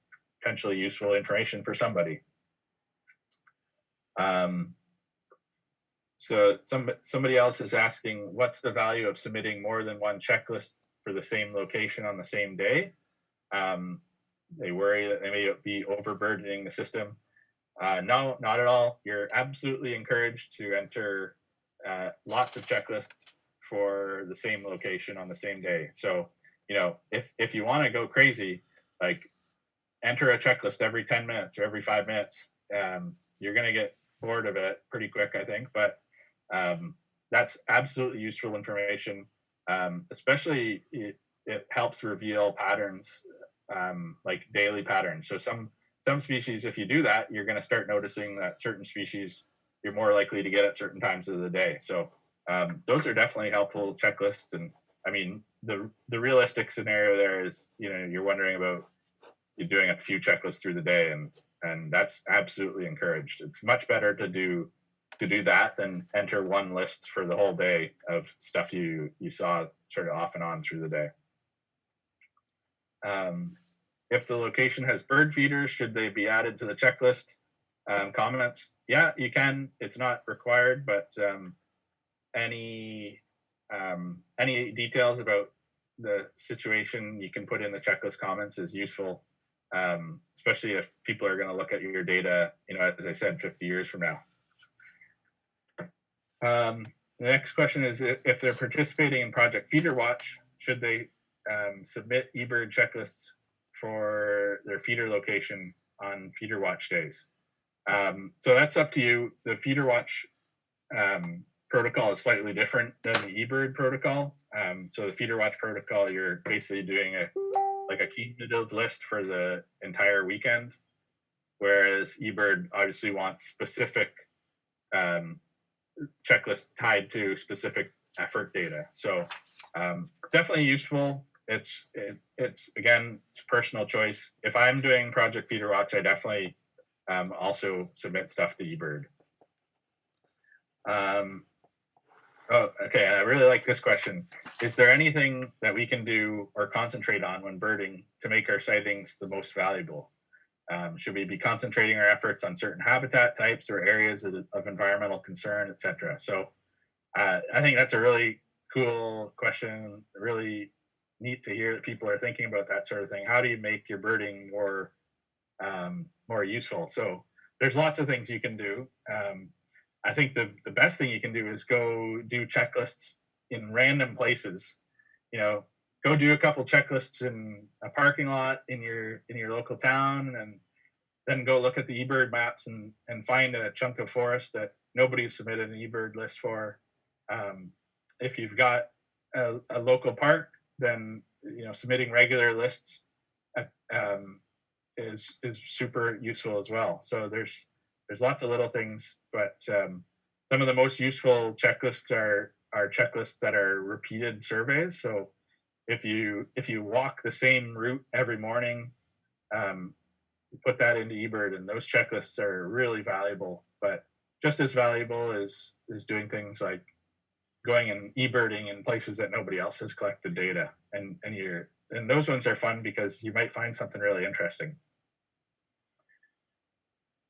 potentially useful information for somebody. So somebody else is asking, what's the value of submitting more than one checklist for the same location on the same day? They worry that they may be overburdening the system. No, not at all. You're absolutely encouraged to enter lots of checklists for the same location on the same day. So, if you want to go crazy, like enter a checklist every 10 minutes or every 5 minutes, you're going to get bored of it pretty quick, I think. But that's absolutely useful information. Especially it helps reveal patterns, like daily patterns. So some species, if you do that, you're going to start noticing that certain species you're more likely to get at certain times of the day. So those are definitely helpful checklists. And I mean, the realistic scenario there is, you're wondering about you're doing a few checklists through the day, and that's absolutely encouraged. It's much better to do that than enter one list for the whole day of stuff you saw sort of off and on through the day. If the location has bird feeders, should they be added to the checklist? Comments? Yeah, you can. It's not required, but any details about the situation you can put in the checklist comments is useful, especially if people are going to look at your data, as I said, 50 years from now. The next question is, if they're participating in Project Feeder Watch, should they submit eBird checklists for their feeder location on Feeder Watch days? So that's up to you. The Feeder Watch protocol is slightly different than the eBird protocol. So the Feeder Watch protocol, you're basically doing a cumulative list for the entire weekend, whereas eBird obviously wants specific checklists tied to specific effort data. So it's definitely useful. It's again, it's personal choice. If I'm doing Project Feeder Watch, I definitely also submit stuff to eBird. Oh, okay. I really like this question. Is there anything that we can do or concentrate on when birding to make our sightings the most valuable? Should we be concentrating our efforts on certain habitat types or areas of environmental concern, etc.? So I think that's a really cool question. Really neat to hear that people are thinking about that sort of thing. How do you make your birding more useful? So there's lots of things you can do. I think the best thing you can do is go do checklists in random places. Go do a couple checklists in a parking lot in your local town, and then go look at the eBird maps and find a chunk of forest that nobody's submitted an eBird list for. If you've got a local park, then submitting regular lists is super useful as well. So there's lots of little things, but some of the most useful checklists are checklists that are repeated surveys. So if you walk the same route every morning, you put that into Ebird, and those checklists are really valuable. But just as valuable is doing things like going and eBirding in places that nobody else has collected data, and those ones are fun because you might find something really interesting.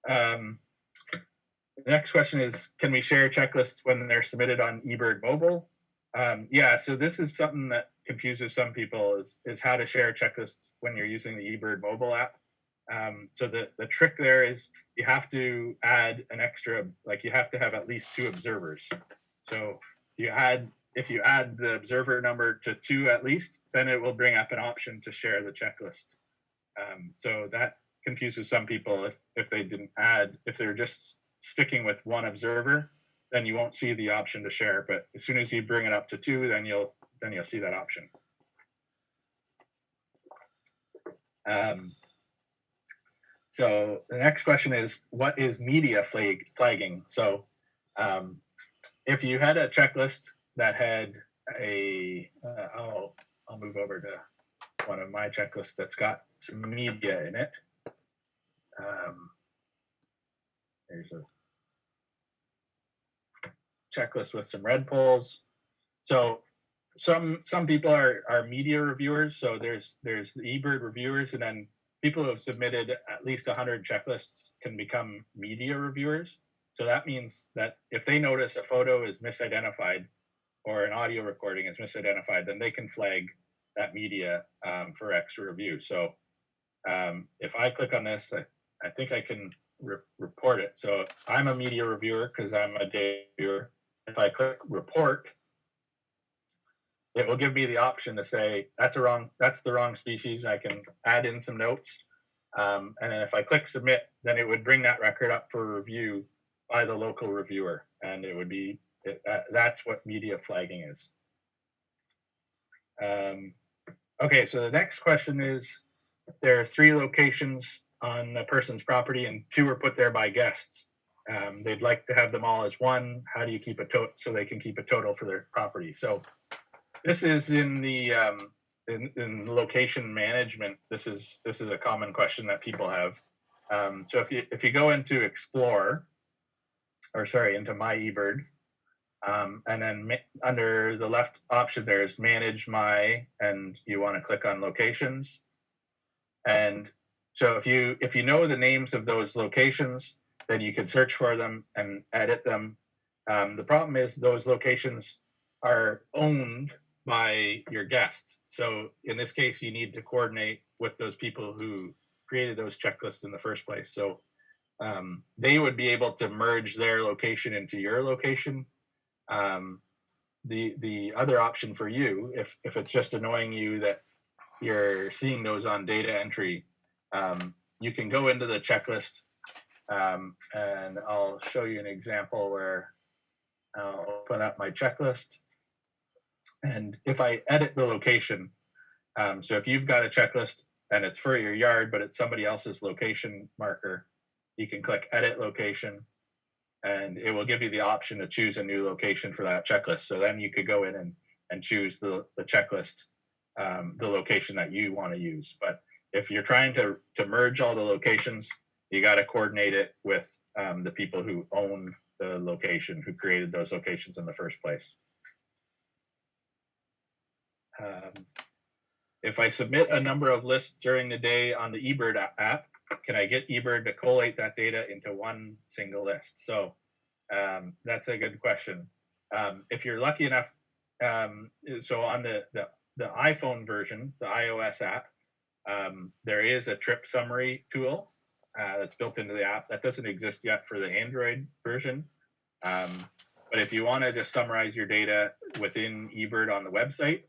The next question is, can we share checklists when they're submitted on Ebird Mobile? Yeah, so this is something that confuses some people, is how to share checklists when you're using the Ebird mobile app. So the trick there is you have to add an extra, like you have to have at least 2 observers. So if you add the observer number to 2 at least, then it will bring up an option to share the checklist. So that confuses some people if they didn't add, if they're just sticking with 1 observer, then you won't see the option to share. But as soon as you bring it up to 2, then you'll see that option. So the next question is, what is media flagging? So if you had a checklist that had I'll move over to one of my checklists that's got some media in it. There's a checklist with some red polls. So some people are media reviewers. So there's the Ebird reviewers, and then people who have submitted at least 100 checklists can become media reviewers. So that means that if they notice a photo is misidentified or an audio recording is misidentified, then they can flag that media for extra review. So if I click on this, I think I can report it. So I'm a media reviewer because I'm a data reviewer. If I click report, it will give me the option to say that's the wrong species. I can add in some notes, and then if I click submit, then it would bring that record up for review by the local reviewer, and it would be that's what media flagging is. Okay, so the next question is, there are 3 locations on a person's property, and 2 are put there by guests. They'd like to have them all as 1. How do you keep a total so they can keep a total for their property? So this is in the in location management. This is a common question that people have. So if you go into Explore, or sorry, into My Ebird, and then under the left option there's Manage My, and you want to click on Locations. And so if you know the names of those locations, then you can search for them and edit them. The problem is those locations are owned by your guests. So in this case, you need to coordinate with those people who created those checklists in the first place. So they would be able to merge their location into your location. The other option for you, if it's just annoying you that you're seeing those on data entry, you can go into the checklist, and I'll show you an example where I'll open up my checklist. And if I edit the location, so if you've got a checklist and it's for your yard, but it's somebody else's location marker, you can click Edit Location, and it will give you the option to choose a new location for that checklist. So then you could go in and choose the checklist, the location that you want to use. But if you're trying to merge all the locations, you got to coordinate it with the people who own the location, who created those locations in the first place. If I submit a number of lists during the day on the Ebird app, can I get Ebird to collate that data into one single list? So that's a good question. If you're lucky enough, so on the iPhone version, the iOS app, there is a trip summary tool that's built into the app. That doesn't exist yet for the Android version. But if you want to just summarize your data within Ebird on the website,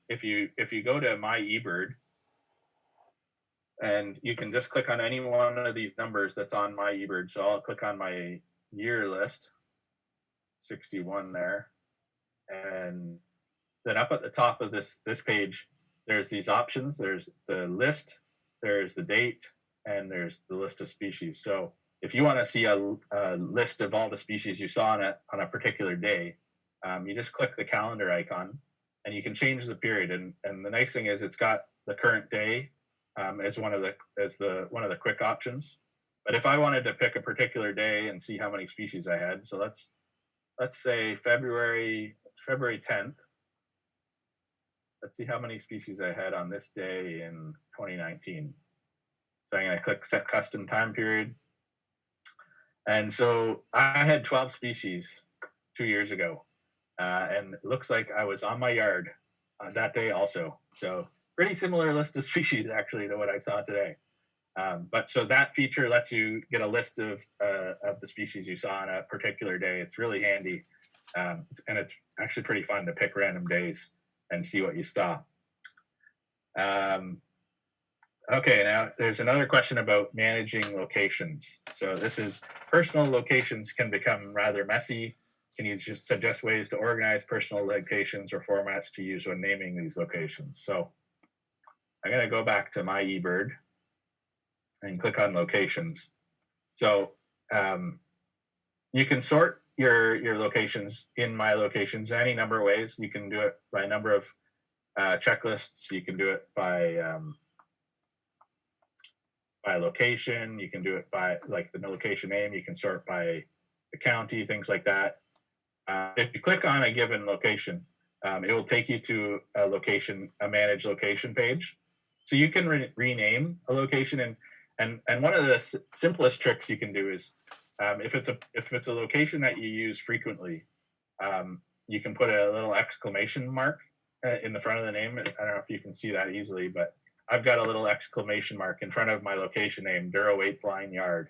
if you go to My Ebird, and you can just click on any one of these numbers that's on My Ebird. So I'll click on my year list, 61 there, and then up at the top of this page, there's these options. There's the list, there's the date, and there's the list of species. So if you want to see a list of all the species you saw on a particular day, you just click the calendar icon, and you can change the period. And the nice thing is it's got the current day, as one of the quick options. But if I wanted to pick a particular day and see how many species I had, so let's say February 10th. Let's see how many species I had on this day in 2019. So I'm going to click Set Custom Time Period. And so I had 12 species 2 years ago. And it looks like I was on my yard that day also. So pretty similar list of species, actually, to what I saw today. But so that feature lets you get a list of the species you saw on a particular day. It's really handy. And it's actually pretty fun to pick random days and see what you saw. Okay, now there's another question about managing locations. So this is personal locations can become rather messy. Can you just suggest ways to organize personal locations or formats to use when naming these locations? So I'm going to go back to my Ebird and click on locations. So you can sort your locations in my locations any number of ways. You can do it by number of checklists. You can do it by location. You can do it by like the location name. You can sort by the county, things like that. If you click on a given location, it will take you to a manage location page. So you can rename a location, and one of the simplest tricks you can do is if it's a location that you use frequently, you can put a little exclamation mark in the front of the name. I don't know if you can see that easily, but I've got a little exclamation mark in front of my location name, Duro 8 Flying Yard.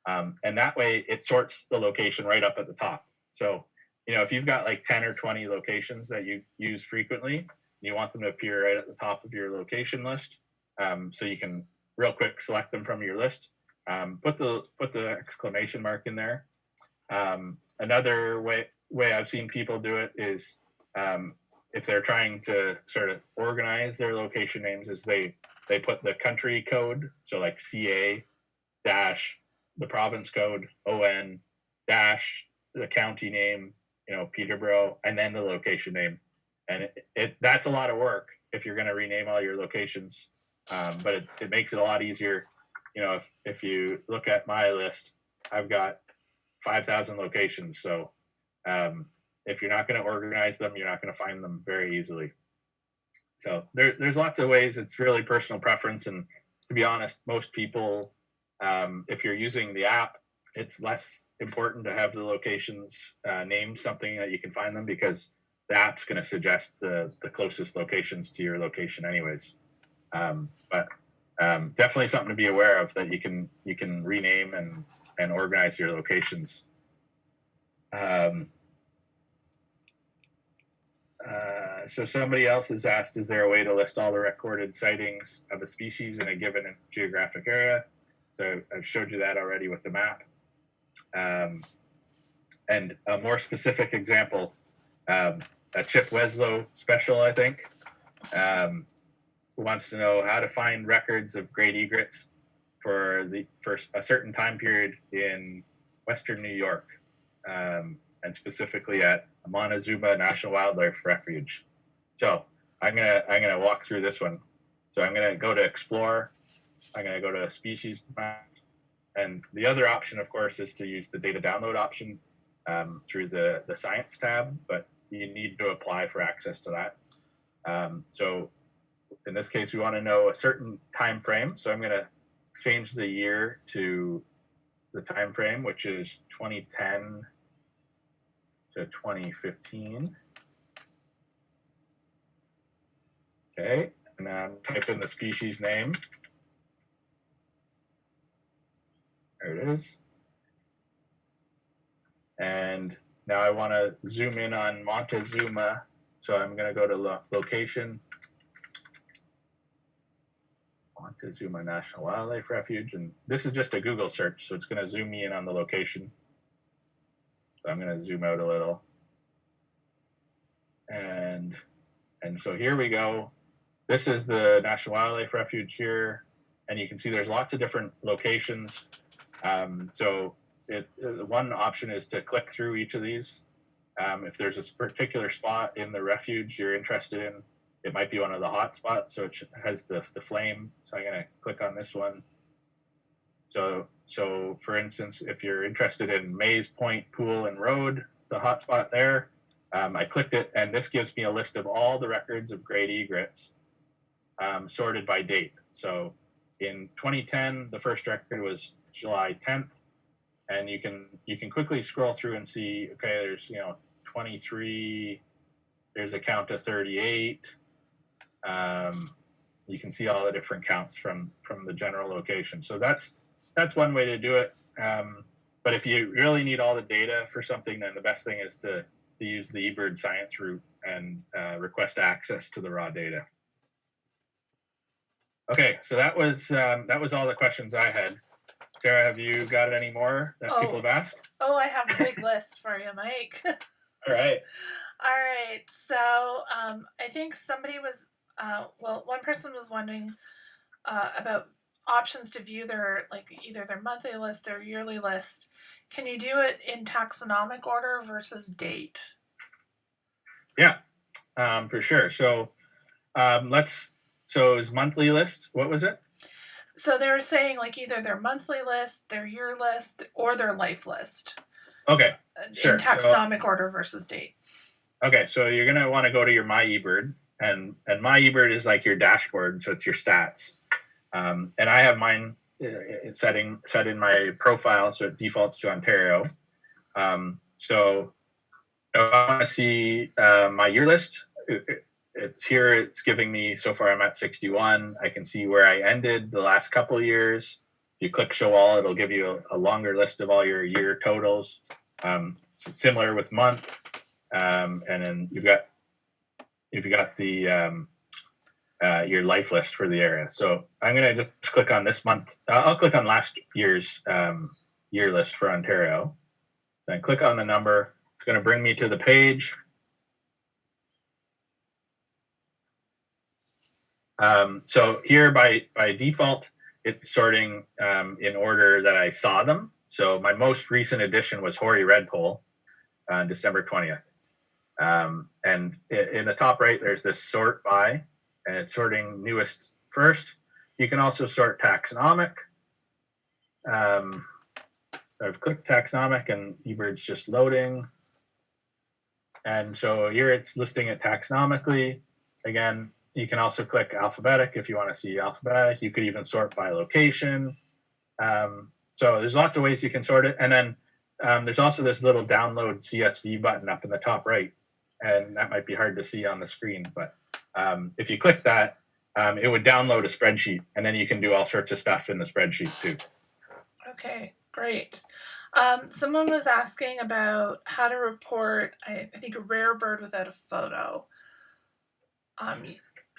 And that way it sorts the location right up at the top. So, if you've got like 10 or 20 locations that you use frequently, and you want them to appear right at the top of your location list, so you can real quick select them from your list, put the exclamation mark in there. Another way I've seen people do it is if they're trying to sort of organize their location names, is they put the country code, so like CA dash the province code, ON dash the county name, Peterborough, and then the location name. And that's a lot of work if you're going to rename all your locations. But it makes it a lot easier. If you look at my list, I've got 5,000 locations. So if you're not going to organize them, you're not going to find them very easily. So there's lots of ways. It's really personal preference. And to be honest, most people, if you're using the app, it's less important to have the locations named something that you can find them, because the app's going to suggest the closest locations to your location anyways. But definitely something to be aware of, that you can rename and organize your locations. So somebody else has asked, is there a way to list all the recorded sightings of a species in a given geographic area? So I've showed you that already with the map. And a more specific example, a Chip Weslow special, I think, who wants to know how to find records of great egrets for a certain time period in Western New York, and specifically at Montezuma National Wildlife Refuge. So I'm gonna walk through this one. So I'm gonna go to Explore. I'm gonna go to Species Map, and the other option, of course, is to use the data download option through the Science tab, but you need to apply for access to that. So in this case, we want to know a certain time frame. So I'm going to change the year to the time frame, which is 2010 to 2015. Okay, and then type in the species name. There it is. And now I want to zoom in on Montezuma. So I'm going to go to location, Montezuma National Wildlife Refuge. And this is just a Google search, so it's going to zoom me in on the location. So I'm going to zoom out a little. And so here we go. This is the National Wildlife Refuge here. And you can see there's lots of different locations. So one option is to click through each of these. If there's a particular spot in the refuge you're interested in, it might be one of the hotspots, so it has the flame. So I'm going to click on this one. So for instance, if you're interested in Maze Point, Pool, and Road, the hotspot there, I clicked it, and this gives me a list of all the records of great egrets sorted by date. So in 2010, the first record was July 10th, and you can quickly scroll through and see, okay, there's 23, there's a count of 38. You can see all the different counts from the general location. So that's one way to do it. But if you really need all the data for something, then the best thing is to use the Ebird Science route and request access to the raw data. Okay, so that was all the questions I had. Sarah, have you got any more that people have asked? Oh, I have a big list for you, Mike. All right. So I think somebody was, one person was wondering about options to view their, either their monthly list or yearly list. Can you do it in taxonomic order versus date? Yeah, for sure. So so is monthly lists, what was it? So they were saying either their monthly list, their year list, or their life list. Okay, sure. In taxonomic order versus date. Okay, so you're going to want to go to your My Ebird, and My Ebird is like your dashboard, so it's your stats. And I have mine set in my profile, so it defaults to Ontario. So if I want to see my year list, it's here. It's giving me, so far I'm at 61. I can see where I ended the last couple of years. If you click show all, it'll give you a longer list of all your year totals. Similar with month. And then you've got the your life list for the area. So I'm going to just click on this month. I'll click on last year's year list for Ontario. Then click on the number. It's going to bring me to the page. So here by default, it's sorting in order that I saw them. So my most recent addition was Hoary Redpole on December 20th. And in the top right, there's this sort by, and it's sorting newest first. You can also sort taxonomic. I've clicked taxonomic, and Ebird's just loading. And so here it's listing it taxonomically. Again, you can also click alphabetic if you want to see alphabetic. You could even sort by location. So there's lots of ways you can sort it. And then there's also this little download CSV button up in the top right. And that might be hard to see on the screen. But if you click that, it would download a spreadsheet. And then you can do all sorts of stuff in the spreadsheet too. Okay, great. Someone was asking about how to report, I think, a rare bird without a photo.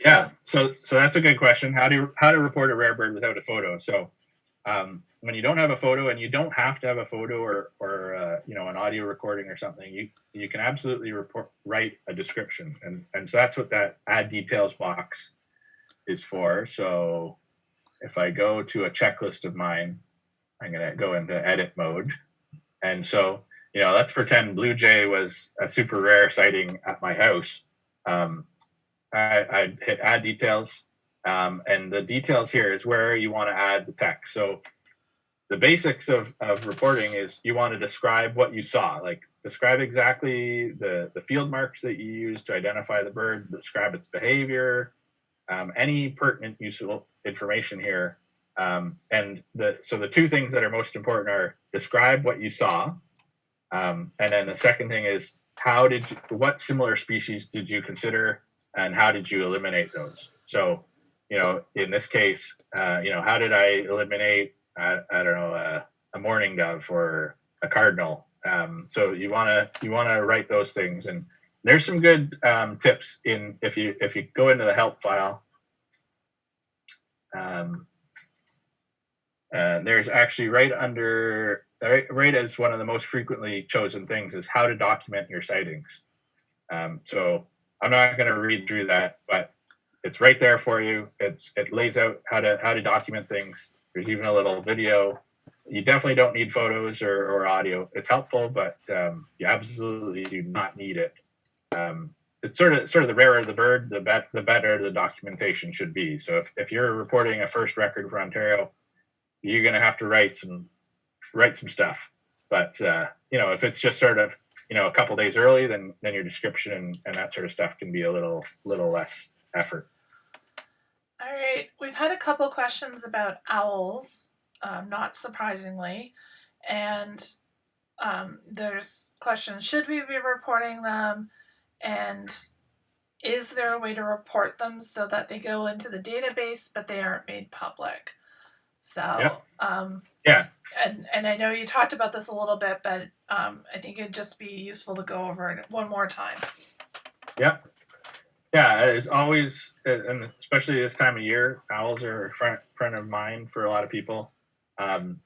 Yeah, so that's a good question. How to report a rare bird without a photo? So when you don't have a photo, and you don't have to have a photo or an audio recording or something, you can absolutely write a description, and so that's what that add details box is for. So if I go to a checklist of mine, I'm going to go into edit mode, and so let's pretend blue jay was a super rare sighting at my house. I'd hit add details, and the details here is where you want to add the text. So the basics of reporting is you want to describe what you saw, like describe exactly the field marks that you use to identify the bird, describe its behavior, any pertinent useful information here. So the two things that are most important are describe what you saw, and then the second thing is what similar species did you consider, and how did you eliminate those? So, in this case, how did I eliminate, I don't know, a mourning dove or a cardinal? So you want to write those things, and there's some good tips if you go into the help file. There's actually right as one of the most frequently chosen things is how to document your sightings. So I'm not going to read through that, but it's right there for you. It lays out how to document things. There's even a little video. You definitely don't need photos or audio. It's helpful, but you absolutely do not need it. it's sort of the rarer the bird, the better the documentation should be. So if you're reporting a first record for Ontario, you're going to have to write some stuff. But if it's just sort of a couple days early, then your description and that sort of stuff can be a little less effort. All right, we've had a couple questions about owls, not surprisingly, and there's questions: should we be reporting them, and is there a way to report them so that they go into the database but they aren't made public? So yeah, and I know you talked about this a little bit, but I think it'd just be useful to go over it one more time. Yeah, as always, and especially this time of year, owls are front of mind for a lot of people.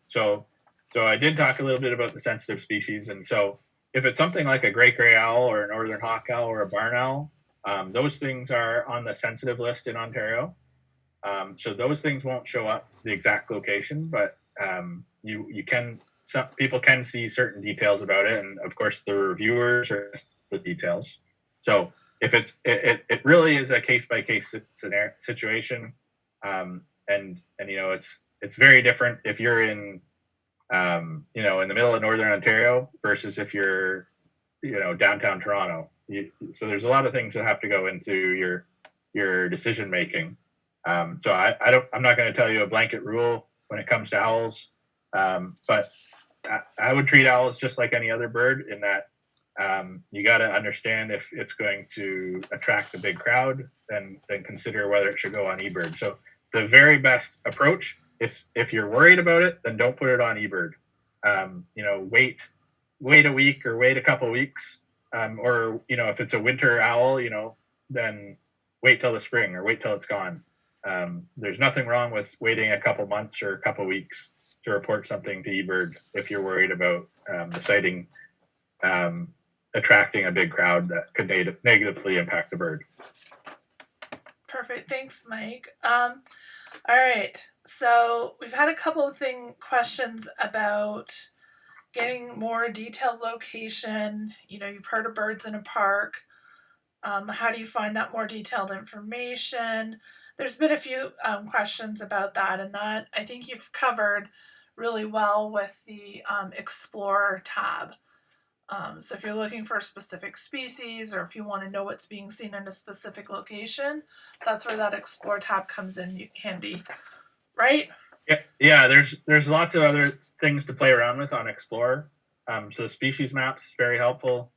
So I did talk a little bit about the sensitive species, and so if it's something like a great gray owl or a northern hawk owl or a barn owl, those things are on the sensitive list in Ontario. So those things won't show up the exact location, but some people can see certain details about it, and of course the reviewers are the details. So if it really is a case by case situation, and it's very different if you're in in the middle of northern Ontario versus if you're downtown Toronto. So there's a lot of things that have to go into your decision making. So I'm not going to tell you a blanket rule when it comes to owls, but I would treat owls just like any other bird in that you got to understand if it's going to attract a big crowd, then consider whether it should go on Ebird. So the very best approach is if you're worried about it, then don't put it on Ebird. Wait a week or wait a couple weeks, or if it's a winter owl, then wait till the spring or wait till it's gone. There's nothing wrong with waiting a couple months or a couple weeks to report something to Ebird if you're worried about the sighting attracting a big crowd that could negatively impact the bird. Perfect. Thanks, Mike. All right. So we've had a couple of questions about getting more detailed location. You've heard of birds in a park. How do you find that more detailed information? There's been a few questions about that, and that I think you've covered really well with the Explore tab. So if you're looking for a specific species, or if you want to know what's being seen in a specific location, that's where that Explore tab comes in handy, right? Yeah. There's lots of other things to play around with on Explore. So the species maps is very helpful.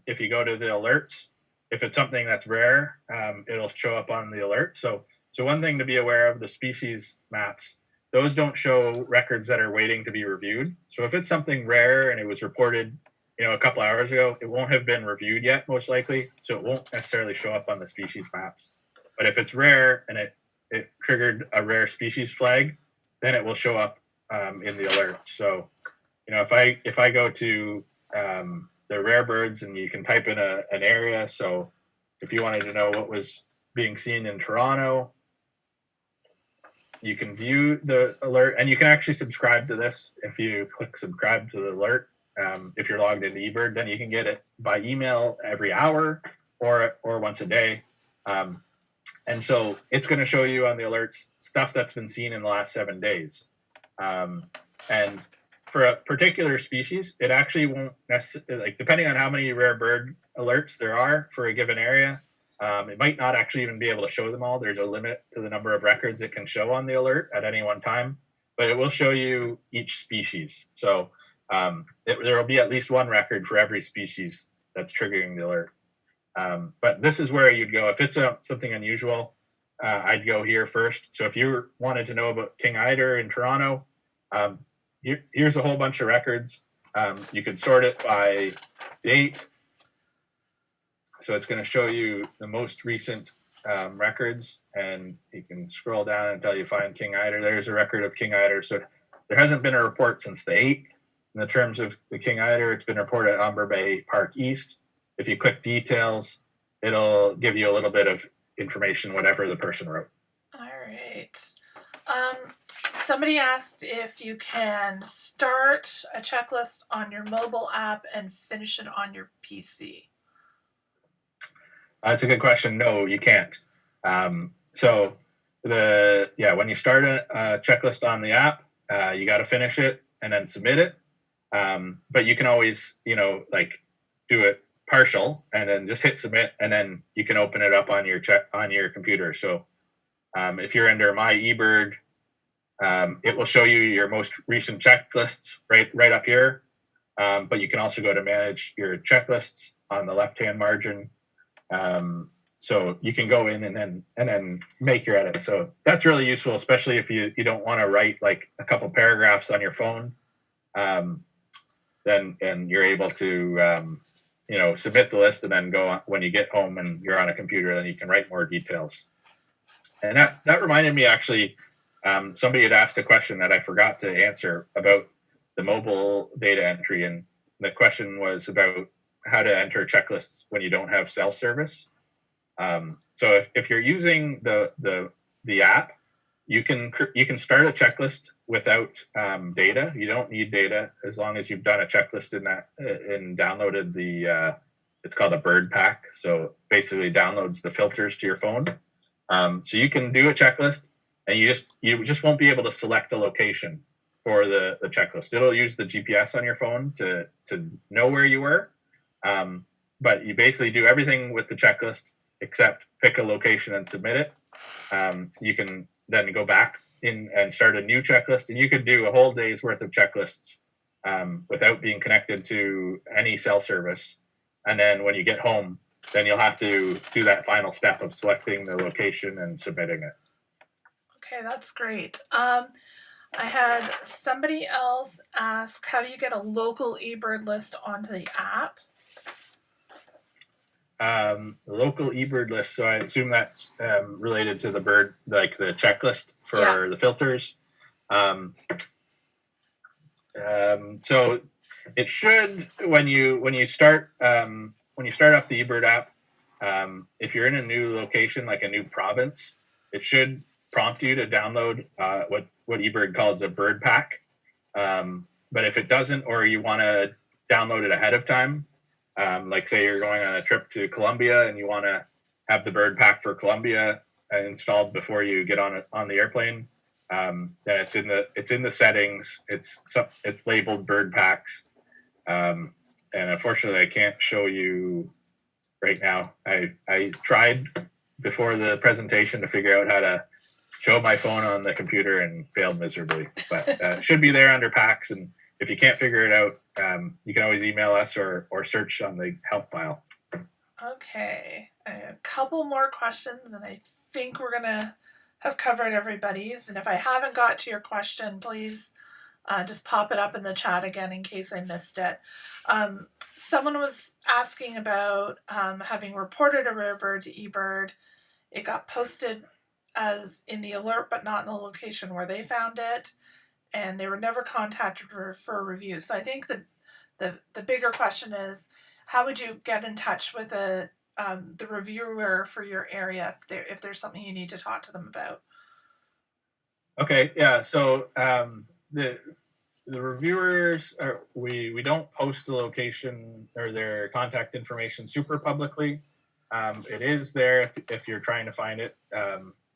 If you go to the alerts, if it's something that's rare, it'll show up on the alert. So one thing to be aware of, the species maps, those don't show records that are waiting to be reviewed. So if it's something rare and it was reported, a couple hours ago, it won't have been reviewed yet, most likely. So it won't necessarily show up on the species maps. But if it's rare and it triggered a rare species flag, then it will show up in the alert. So, if I go to the rare birds, and you can type in an area. So if you wanted to know what was being seen in Toronto, you can view the alert, and you can actually subscribe to this. If you click subscribe to the alert, if you're logged into Ebird, then you can get it by email every hour or once a day. And so it's going to show you on the alerts stuff that's been seen in the last 7 days. And for a particular species, it actually won't necessarily, depending on how many rare bird alerts there are for a given area, it might not actually even be able to show them all. There's a limit to the number of records it can show on the alert at any one time, but it will show you each species. So there will be at least one record for every species that's triggering the alert. But this is where you'd go. If it's something unusual, I'd go here first. So if you wanted to know about king eider in Toronto, here's a whole bunch of records. You could sort it by date. So it's going to show you the most recent records, and you can scroll down until you find king eider. There's a record of king eider. So there hasn't been a report since the 8th. In the terms of the king eider, it's been reported at Umber Bay Park East. If you click details, it'll give you a little bit of information, whatever the person wrote. All right. Somebody asked if you can start a checklist on your mobile app and finish it on your PC. That's a good question. No, you can't. So when you start a checklist on the app, you got to finish it and then submit it. But you can always, do it partial and then just hit submit, and then you can open it up on your computer. So if you're under My Ebird, it will show you your most recent checklists right up here. But you can also go to manage your checklists on the left-hand margin. So you can go in and then make your edits. So that's really useful, especially if you don't want to write like a couple paragraphs on your phone. Then you're able to submit the list, and then go on, when you get home and you're on a computer, then you can write more details. And that reminded me, actually, somebody had asked a question that I forgot to answer about the mobile data entry, and the question was about how to enter checklists when you don't have cell service. So if you're using the app, you can start a checklist without data. You don't need data as long as you've done a checklist and downloaded it's called a bird pack. So basically downloads the filters to your phone. So you can do a checklist, and you just won't be able to select a location for the checklist. It'll use the GPS on your phone to know where you were. But you basically do everything with the checklist except pick a location and submit it. You can then go back in and start a new checklist, and you could do a whole day's worth of checklists without being connected to any cell service. And then when you get home, then you'll have to do that final step of selecting the location and submitting it. Okay, that's great. I had somebody else ask, how do you get a local Ebird list onto the app? Local Ebird List. So I assume that's related to the bird, like the checklist for the filters. So it should, when you start up the Ebird app, if you're in a new location, like a new province, it should prompt you to download what Ebird calls a bird pack. But if it doesn't, or you want to download it ahead of time, like say you're going on a trip to Colombia and you want to have the bird pack for Colombia installed before you get on the airplane, then it's in the settings. It's labeled bird packs, and unfortunately I can't show you right now. I tried before the presentation to figure out how to show my phone on the computer and failed miserably. But it should be there under packs, and if you can't figure it out, you can always email us or search on the help file. Okay, I have a couple more questions, and I think we're gonna have covered everybody's. And if I haven't got to your question, please just pop it up in the chat again in case I missed it. Someone was asking about having reported a rare bird to eBird. It got posted as in the alert, but not in the location where they found it, and they were never contacted for a review. So I think the bigger question is, how would you get in touch with the reviewer for your area if there's something you need to talk to them about? Okay, yeah. So the reviewers we don't post the location or their contact information super publicly. It is there if you're trying to find it.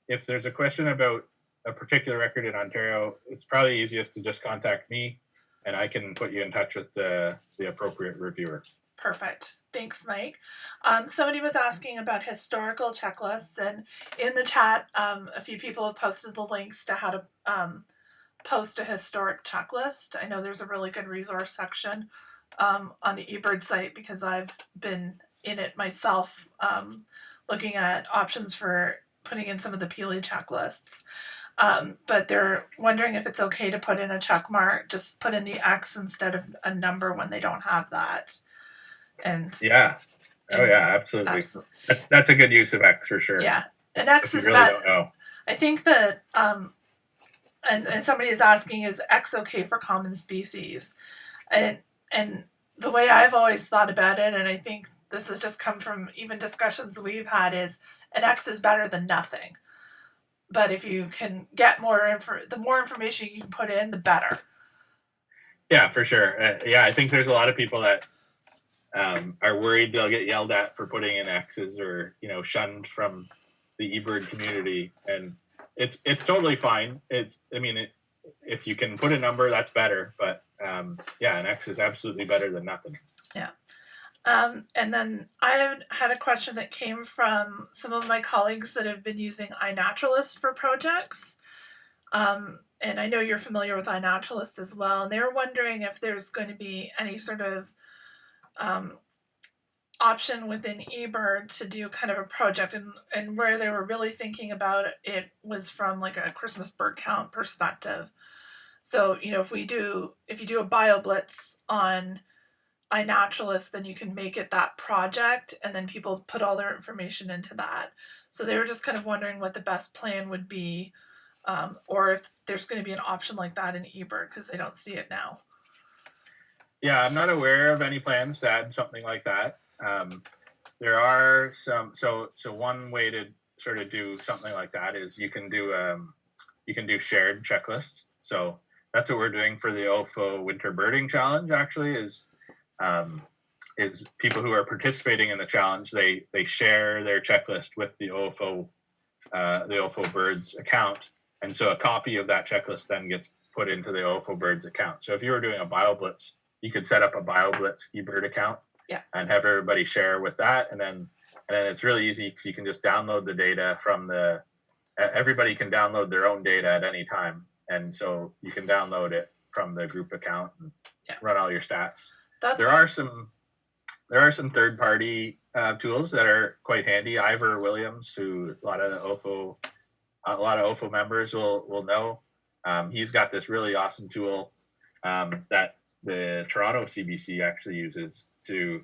If there's a question about a particular record in Ontario, it's probably easiest to just contact me, and I can put you in touch with the appropriate reviewer. Perfect. Thanks, Mike. Somebody was asking about historical checklists, and in the chat, a few people have posted the links to how to post a historic checklist. I know there's a really good resource section on the Ebird site because I've been in it myself, looking at options for putting in some of the Peely checklists. But they're wondering if it's okay to put in a check mark, just put in the X instead of a number when they don't have that. And absolutely. That's a good use of X for sure. Yeah, and X is really don't know. I think that and somebody is asking, is X okay for common species? And the way I've always thought about it, and I think this has just come from even discussions we've had, is an X is better than nothing. But if you can get the more information you can put in, the better. Yeah, for sure. I think there's a lot of people that are worried they'll get yelled at for putting in X's or, you know, shunned from the eBird community. And it's totally fine. If you can put a number, that's better. But yeah, an X is absolutely better than nothing. Yeah. And then I had a question that came from some of my colleagues that have been using iNaturalist for projects. And I know you're familiar with iNaturalist as well. And they were wondering if there's going to be any sort of option within Ebird to do kind of a project, and where they were really thinking about it was from like a Christmas bird count perspective. So, you know, if you do a BioBlitz on iNaturalist, then you can make it that project, and then people put all their information into that. So they were just kind of wondering what the best plan would be, or if there's going to be an option like that in Ebird, because they don't see it now. Yeah, I'm not aware of any plans to add something like that. There are some. So one way to sort of do something like that is you can do shared checklists. So that's what we're doing for the OFO Winter Birding Challenge. Actually, is people who are participating in the challenge, they share their checklist with the OFO Birds account, and so a copy of that checklist then gets put into the OFO Birds account. So if you were doing a BioBlitz, you could set up a BioBlitz eBird account, yeah, and have everybody share with that, and then it's really easy because you can just download the data from everybody can download their own data at any time, and so you can download it from the group account and run all your stats. There are some third-party tools that are quite handy. Ivor Williams, who a lot of OFO members will know, he's got this really awesome tool that the Toronto CBC actually uses to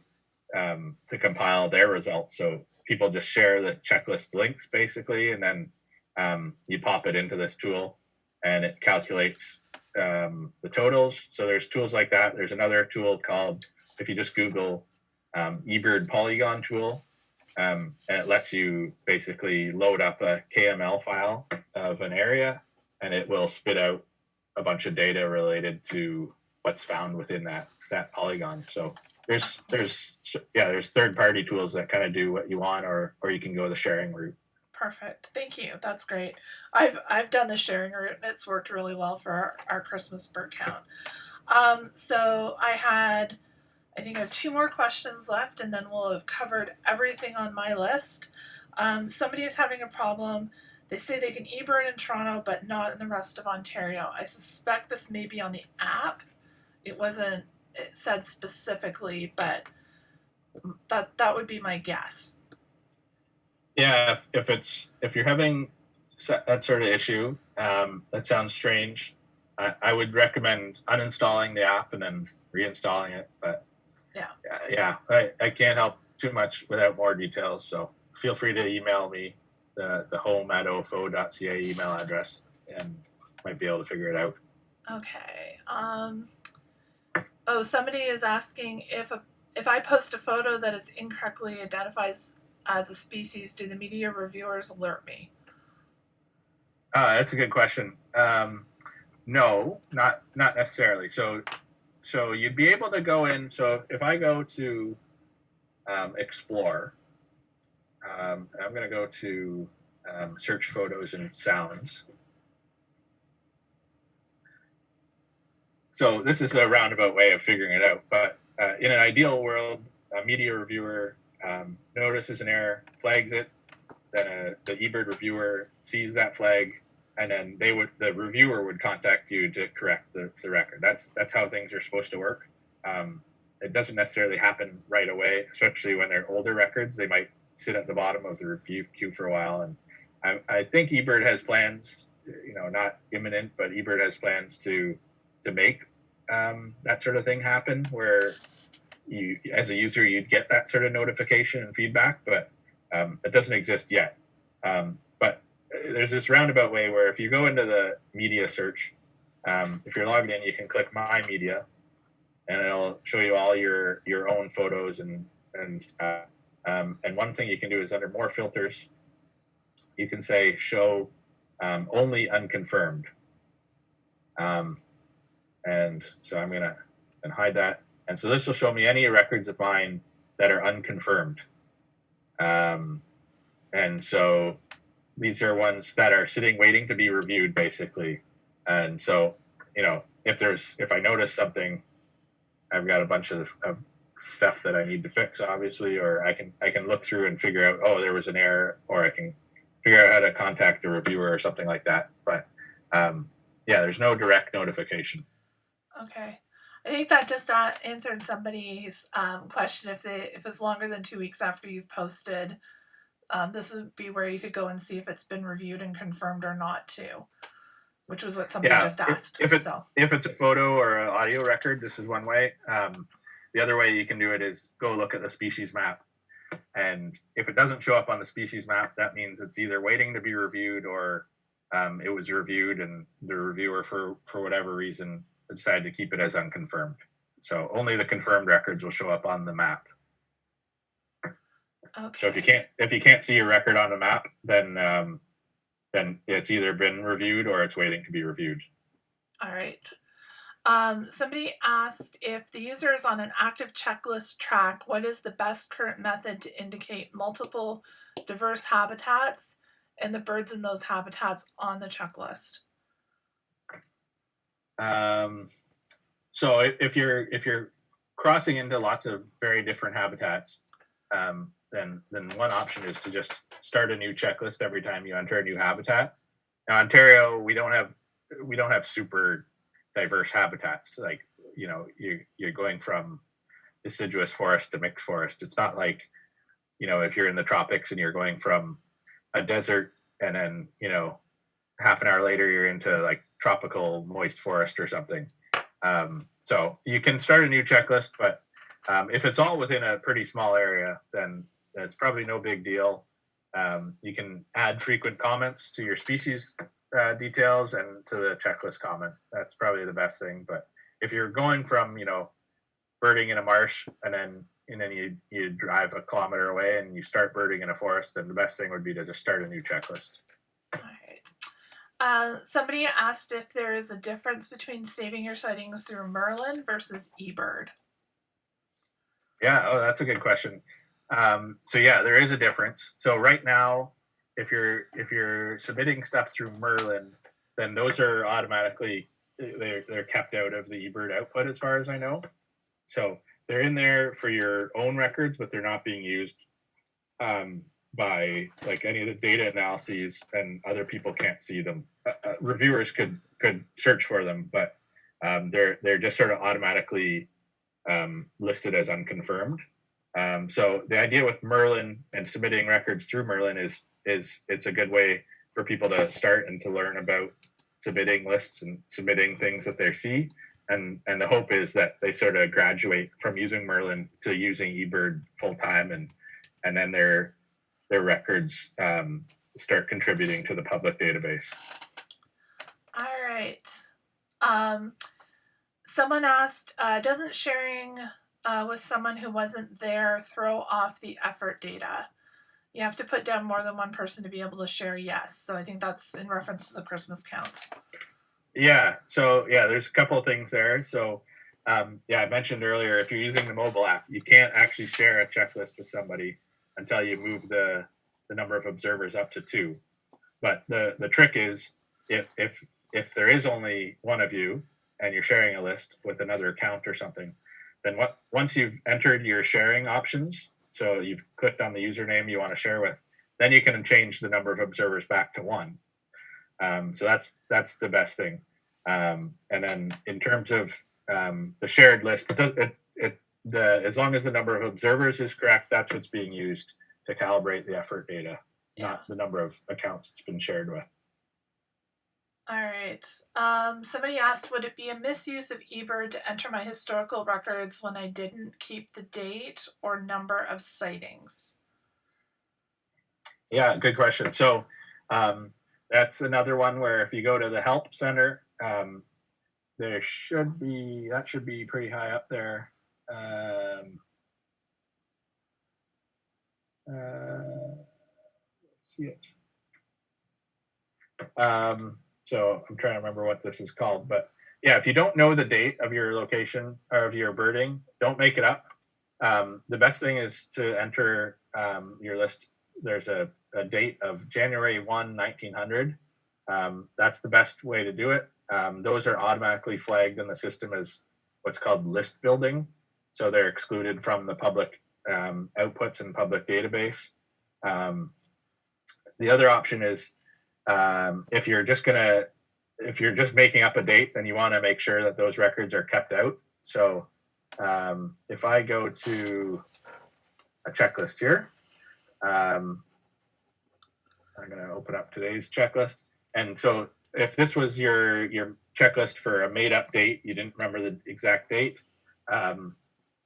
compile their results. So people just share the checklist links basically, and then you pop it into this tool, and it calculates the totals. So there's tools like that. There's another tool called, if you just Google Ebird Polygon tool, and it lets you basically load up a KML file of an area, and it will spit out a bunch of data related to what's found within that polygon. So there's third-party tools that kind of do what you want, or you can go the sharing route. Perfect. Thank you. That's great. I've done the sharing route, and it's worked really well for our Christmas bird count. So I think I have 2 more questions left, and then we'll have covered everything on my list. Somebody is having a problem. They say they can eBird in Toronto, but not in the rest of Ontario. I suspect this may be on the app. It said specifically, but that would be my guess. Yeah, if you're having that sort of issue, that sounds strange. I would recommend uninstalling the app and then reinstalling it. But yeah, I can't help too much without more details. So feel free to email me the home@ofo.ca email address, and might be able to figure it out. Okay. Somebody is asking if I post a photo that is incorrectly identifies as a species, do the media reviewers alert me? That's a good question. No, not necessarily. So you'd be able to go in. So if I go to Explore, I'm going to go to Search Photos and Sounds. So this is a roundabout way of figuring it out. But in an ideal world, a media reviewer notices an error, flags it, then the eBird reviewer sees that flag, and then the reviewer would contact you to correct the record. That's how things are supposed to work. It doesn't necessarily happen right away, especially when they're older records. They might sit at the bottom of the review queue for a while. And I think eBird has plans, not imminent, but eBird has plans to make that sort of thing happen, where you, as a user, you'd get that sort of notification and feedback, but it doesn't exist yet. But there's this roundabout way where if you go into the media search, if you're logged in, you can click My Media, and it'll show you all your own photos and one thing you can do is under More Filters, you can say Show Only Unconfirmed. And so I'm going to hide that. And so this will show me any records of mine that are unconfirmed. And so these are ones that are sitting waiting to be reviewed, basically. And so, if I notice something, I've got a bunch of stuff that I need to fix, obviously, or I can look through and figure out, oh, there was an error, or I can figure out how to contact a reviewer or something like that. But there's no direct notification. Okay. I think that just answered somebody's question. If it's longer than 2 weeks after you've posted, this would be where you could go and see if it's been reviewed and confirmed or not too, which was what somebody just asked. If it's a photo or an audio record, this is one way. The other way you can do it is go look at the species map. And if it doesn't show up on the species map, that means it's either waiting to be reviewed or it was reviewed and the reviewer, for whatever reason, decided to keep it as unconfirmed. So only the confirmed records will show up on the map. Okay. So if you can't see a record on the map, then it's either been reviewed or it's waiting to be reviewed. All right. Somebody asked, if the user is on an active checklist track, what is the best current method to indicate multiple diverse habitats and the birds in those habitats on the checklist? So if you're crossing into lots of very different habitats, then one option is to just start a new checklist every time you enter a new habitat. Now, Ontario, we don't have super diverse habitats. Like, you're going from deciduous forest to mixed forest. It's not like, if you're in the tropics and you're going from a desert and then, half an hour later you're into like tropical moist forest or something. So you can start a new checklist, but if it's all within a pretty small area, then it's probably no big deal. You can add frequent comments to your species details and to the checklist comment. That's probably the best thing. But if you're going from, birding in a marsh and then you drive a kilometer away and you start birding in a forest, then the best thing would be to just start a new checklist. All right. Somebody asked if there is a difference between saving your sightings through Merlin versus Ebird. Yeah, that's a good question. So there is a difference. So right now, if you're submitting stuff through Merlin, then those are automatically they're kept out of the Ebird output, as far as I know. So they're in there for your own records, but they're not being used by like any of the data analyses, and other people can't see them. Reviewers could search for them, but they're just sort of automatically listed as unconfirmed. So the idea with Merlin and submitting records through Merlin is it's a good way for people to start and to learn about submitting lists and submitting things that they see. And the hope is that they sort of graduate from using Merlin to using Ebird full time, and then their records start contributing to the public database. All right. Someone asked, doesn't sharing with someone who wasn't there throw off the effort data? You have to put down more than one person to be able to share, yes. So I think that's in reference to the Christmas counts. Yeah. So there's a couple of things there. So I mentioned earlier, if you're using the mobile app, you can't actually share a checklist with somebody until you move the number of observers up to 2. But the trick is if there is only one of you and you're sharing a list with another account or something, then once you've entered your sharing options, so you've clicked on the username you want to share with, then you can change the number of observers back to 1. So that's the best thing. And then in terms of the shared list, as long as the number of observers is correct, that's what's being used to calibrate the effort data, not the number of accounts it's been shared with. All right. Somebody asked, would it be a misuse of Ebird to enter my historical records when I didn't keep the date or number of sightings? Yeah, good question. So that's another one where if you go to the help center, that should be pretty high up there. Let's see it. So I'm trying to remember what this is called, but yeah, if you don't know the date of your location or of your birding, don't make it up. The best thing is to enter your list. There's a date of January 1, 1900. That's the best way to do it. Those are automatically flagged in the system as what's called list building. So they're excluded from the public outputs and public database. The other option is if you're just making up a date, then you want to make sure that those records are kept out. So if I go to a checklist here, I'm going to open up today's checklist. And so if this was your checklist for a made-up date, you didn't remember the exact date,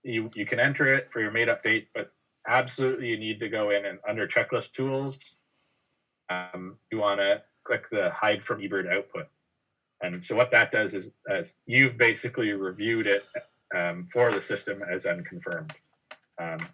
you can enter it for your made-up date, but absolutely you need to go in and under checklist tools, you want to click the hide from Ebird output. And so what that does is you've basically reviewed it for the system as unconfirmed.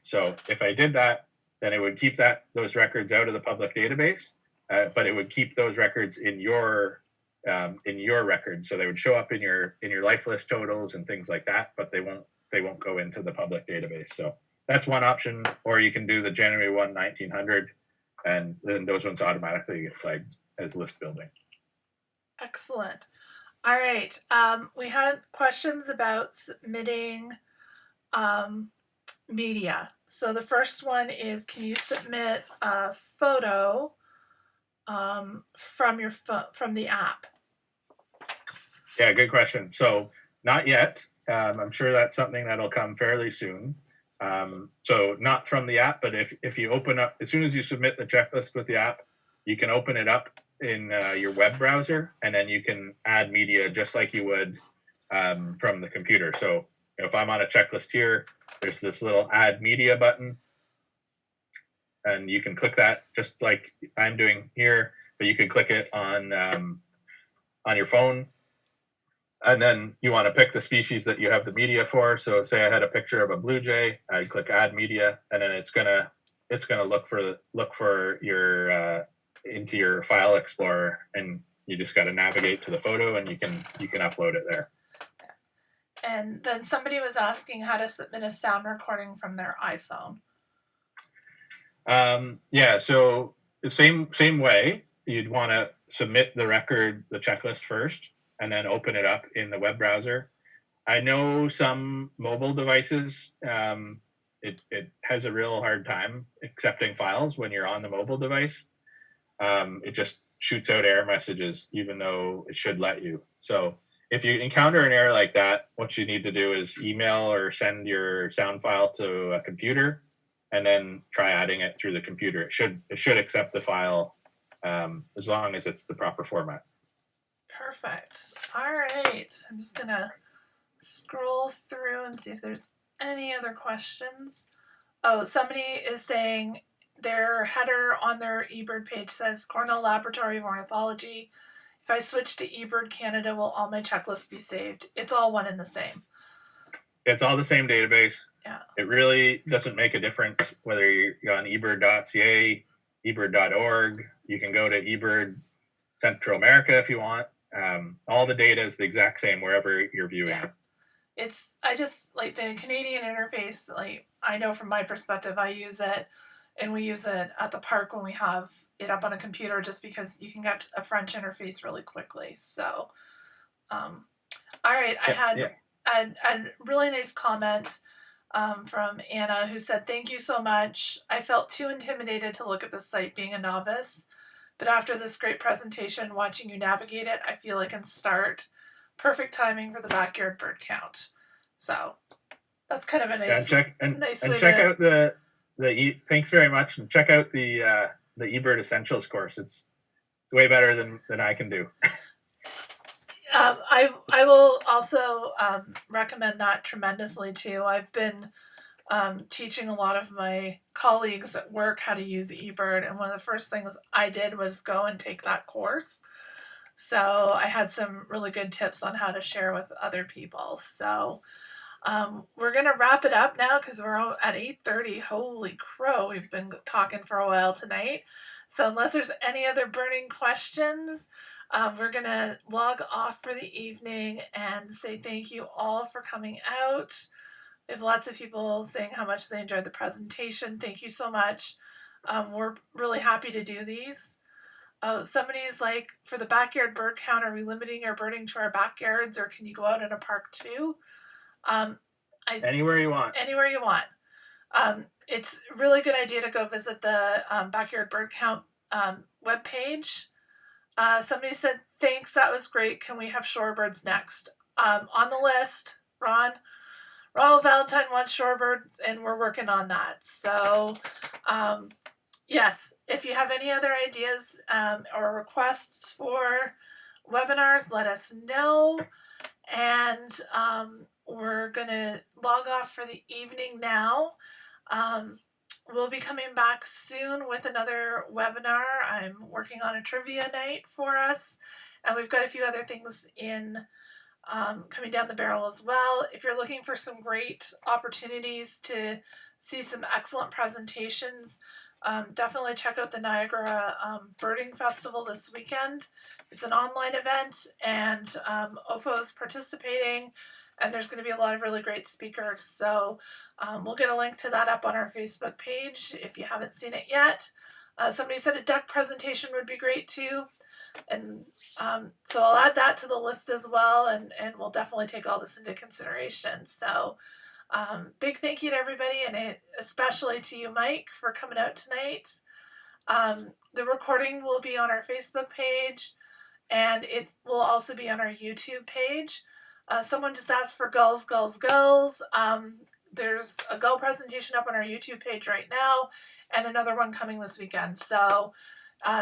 So if I did that, then it would keep those records out of the public database, but it would keep those records in your record. So they would show up in your life list totals and things like that, but they won't go into the public database. So that's one option, or you can do the January 1, 1900, and then those ones automatically get flagged as list building. Excellent. All right. We had questions about submitting media. So the first one is, can you submit a photo from the app? Yeah, good question. So not yet. I'm sure that's something that'll come fairly soon. So not from the app, but if you open up, as soon as you submit the checklist with the app, you can open it up in your web browser, and then you can add media just like you would from the computer. So if I'm on a checklist here, there's this little add media button, and you can click that just like I'm doing here, but you can click it on your phone. And then you want to pick the species that you have the media for. So say I had a picture of a blue jay, I'd click add media, and then it's gonna look for your into your file explorer, and you just got to navigate to the photo, and you can upload it there. And then somebody was asking how to submit a sound recording from their iPhone. Yeah, so the same way, you'd want to submit the checklist first, and then open it up in the web browser. I know some mobile devices, it has a real hard time accepting files when you're on the mobile device. It just shoots out error messages, even though it should let you. So if you encounter an error like that, what you need to do is email or send your sound file to a computer, and then try adding it through the computer. It should accept the file as long as it's the proper format. Perfect. All right. I'm just going to scroll through and see if there's any other questions. Oh, somebody is saying their header on their eBird page says Cornell Laboratory of Ornithology. If I switch to eBird Canada, will all my checklists be saved? It's all one and the same. It's all the same database. Yeah. It really doesn't make a difference whether you're on ebird.ca, ebird.org. You can go to eBird Central America if you want. All the data is the exact same wherever you're viewing it. I just like the Canadian interface. Like, I know from my perspective, I use it, and we use it at the park when we have it up on a computer, just because you can get a French interface really quickly. So, all right, I had a really nice comment from Anna, who said, "Thank you so much. I felt too intimidated to look at the site being a novice. But after this great presentation, watching you navigate it, I feel I can start. Perfect timing for the backyard bird count." So that's kind of a nice, check out the thanks very much, and check out the eBird Essentials course. It's way better than I can do. I will also recommend that tremendously too. I've been teaching a lot of my colleagues at work how to use eBird, and one of the first things I did was go and take that course. So I had some really good tips on how to share with other people. So we're going to wrap it up now because we're at 8:30. Holy crow, we've been talking for a while tonight. So unless there's any other burning questions, We're going to log off for the evening and say thank you all for coming out. We have lots of people saying how much they enjoyed the presentation. Thank you so much. We're really happy to do these. Somebody's like, for the backyard bird count, are we limiting our birding to our backyards, or can you go out in a park too? Anywhere you want. Anywhere you want. It's a really good idea to go visit the backyard bird count webpage. Somebody said, thanks, that was great. Can we have shorebirds next? On the list, Ronald Valentine wants shorebirds, and we're working on that. So, yes, if you have any other ideas or requests for webinars, let us know. And we're going to log off for the evening now. We'll be coming back soon with another webinar. I'm working on a trivia night for us, and we've got a few other things in coming down the barrel as well. If you're looking for some great opportunities to see some excellent presentations, definitely check out the Niagara Birding Festival this weekend. It's an online event, and OFO is participating, and there's going to be a lot of really great speakers. So we'll get a link to that up on our Facebook page if you haven't seen it yet. Somebody said a duck presentation would be great too. And so I'll add that to the list as well, and we'll definitely take all this into consideration. So big thank you to everybody, and especially to you, Mike, for coming out tonight. The recording will be on our Facebook page, and it will also be on our YouTube page. Someone just asked for gulls. There's a gull presentation up on our YouTube page right now, and another one coming this weekend. So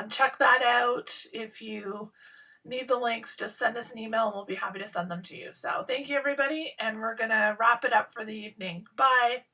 check that out. If you need the links, just send us an email and we'll be happy to send them to you. So thank you, everybody, and we're going to wrap it up for the evening. Bye.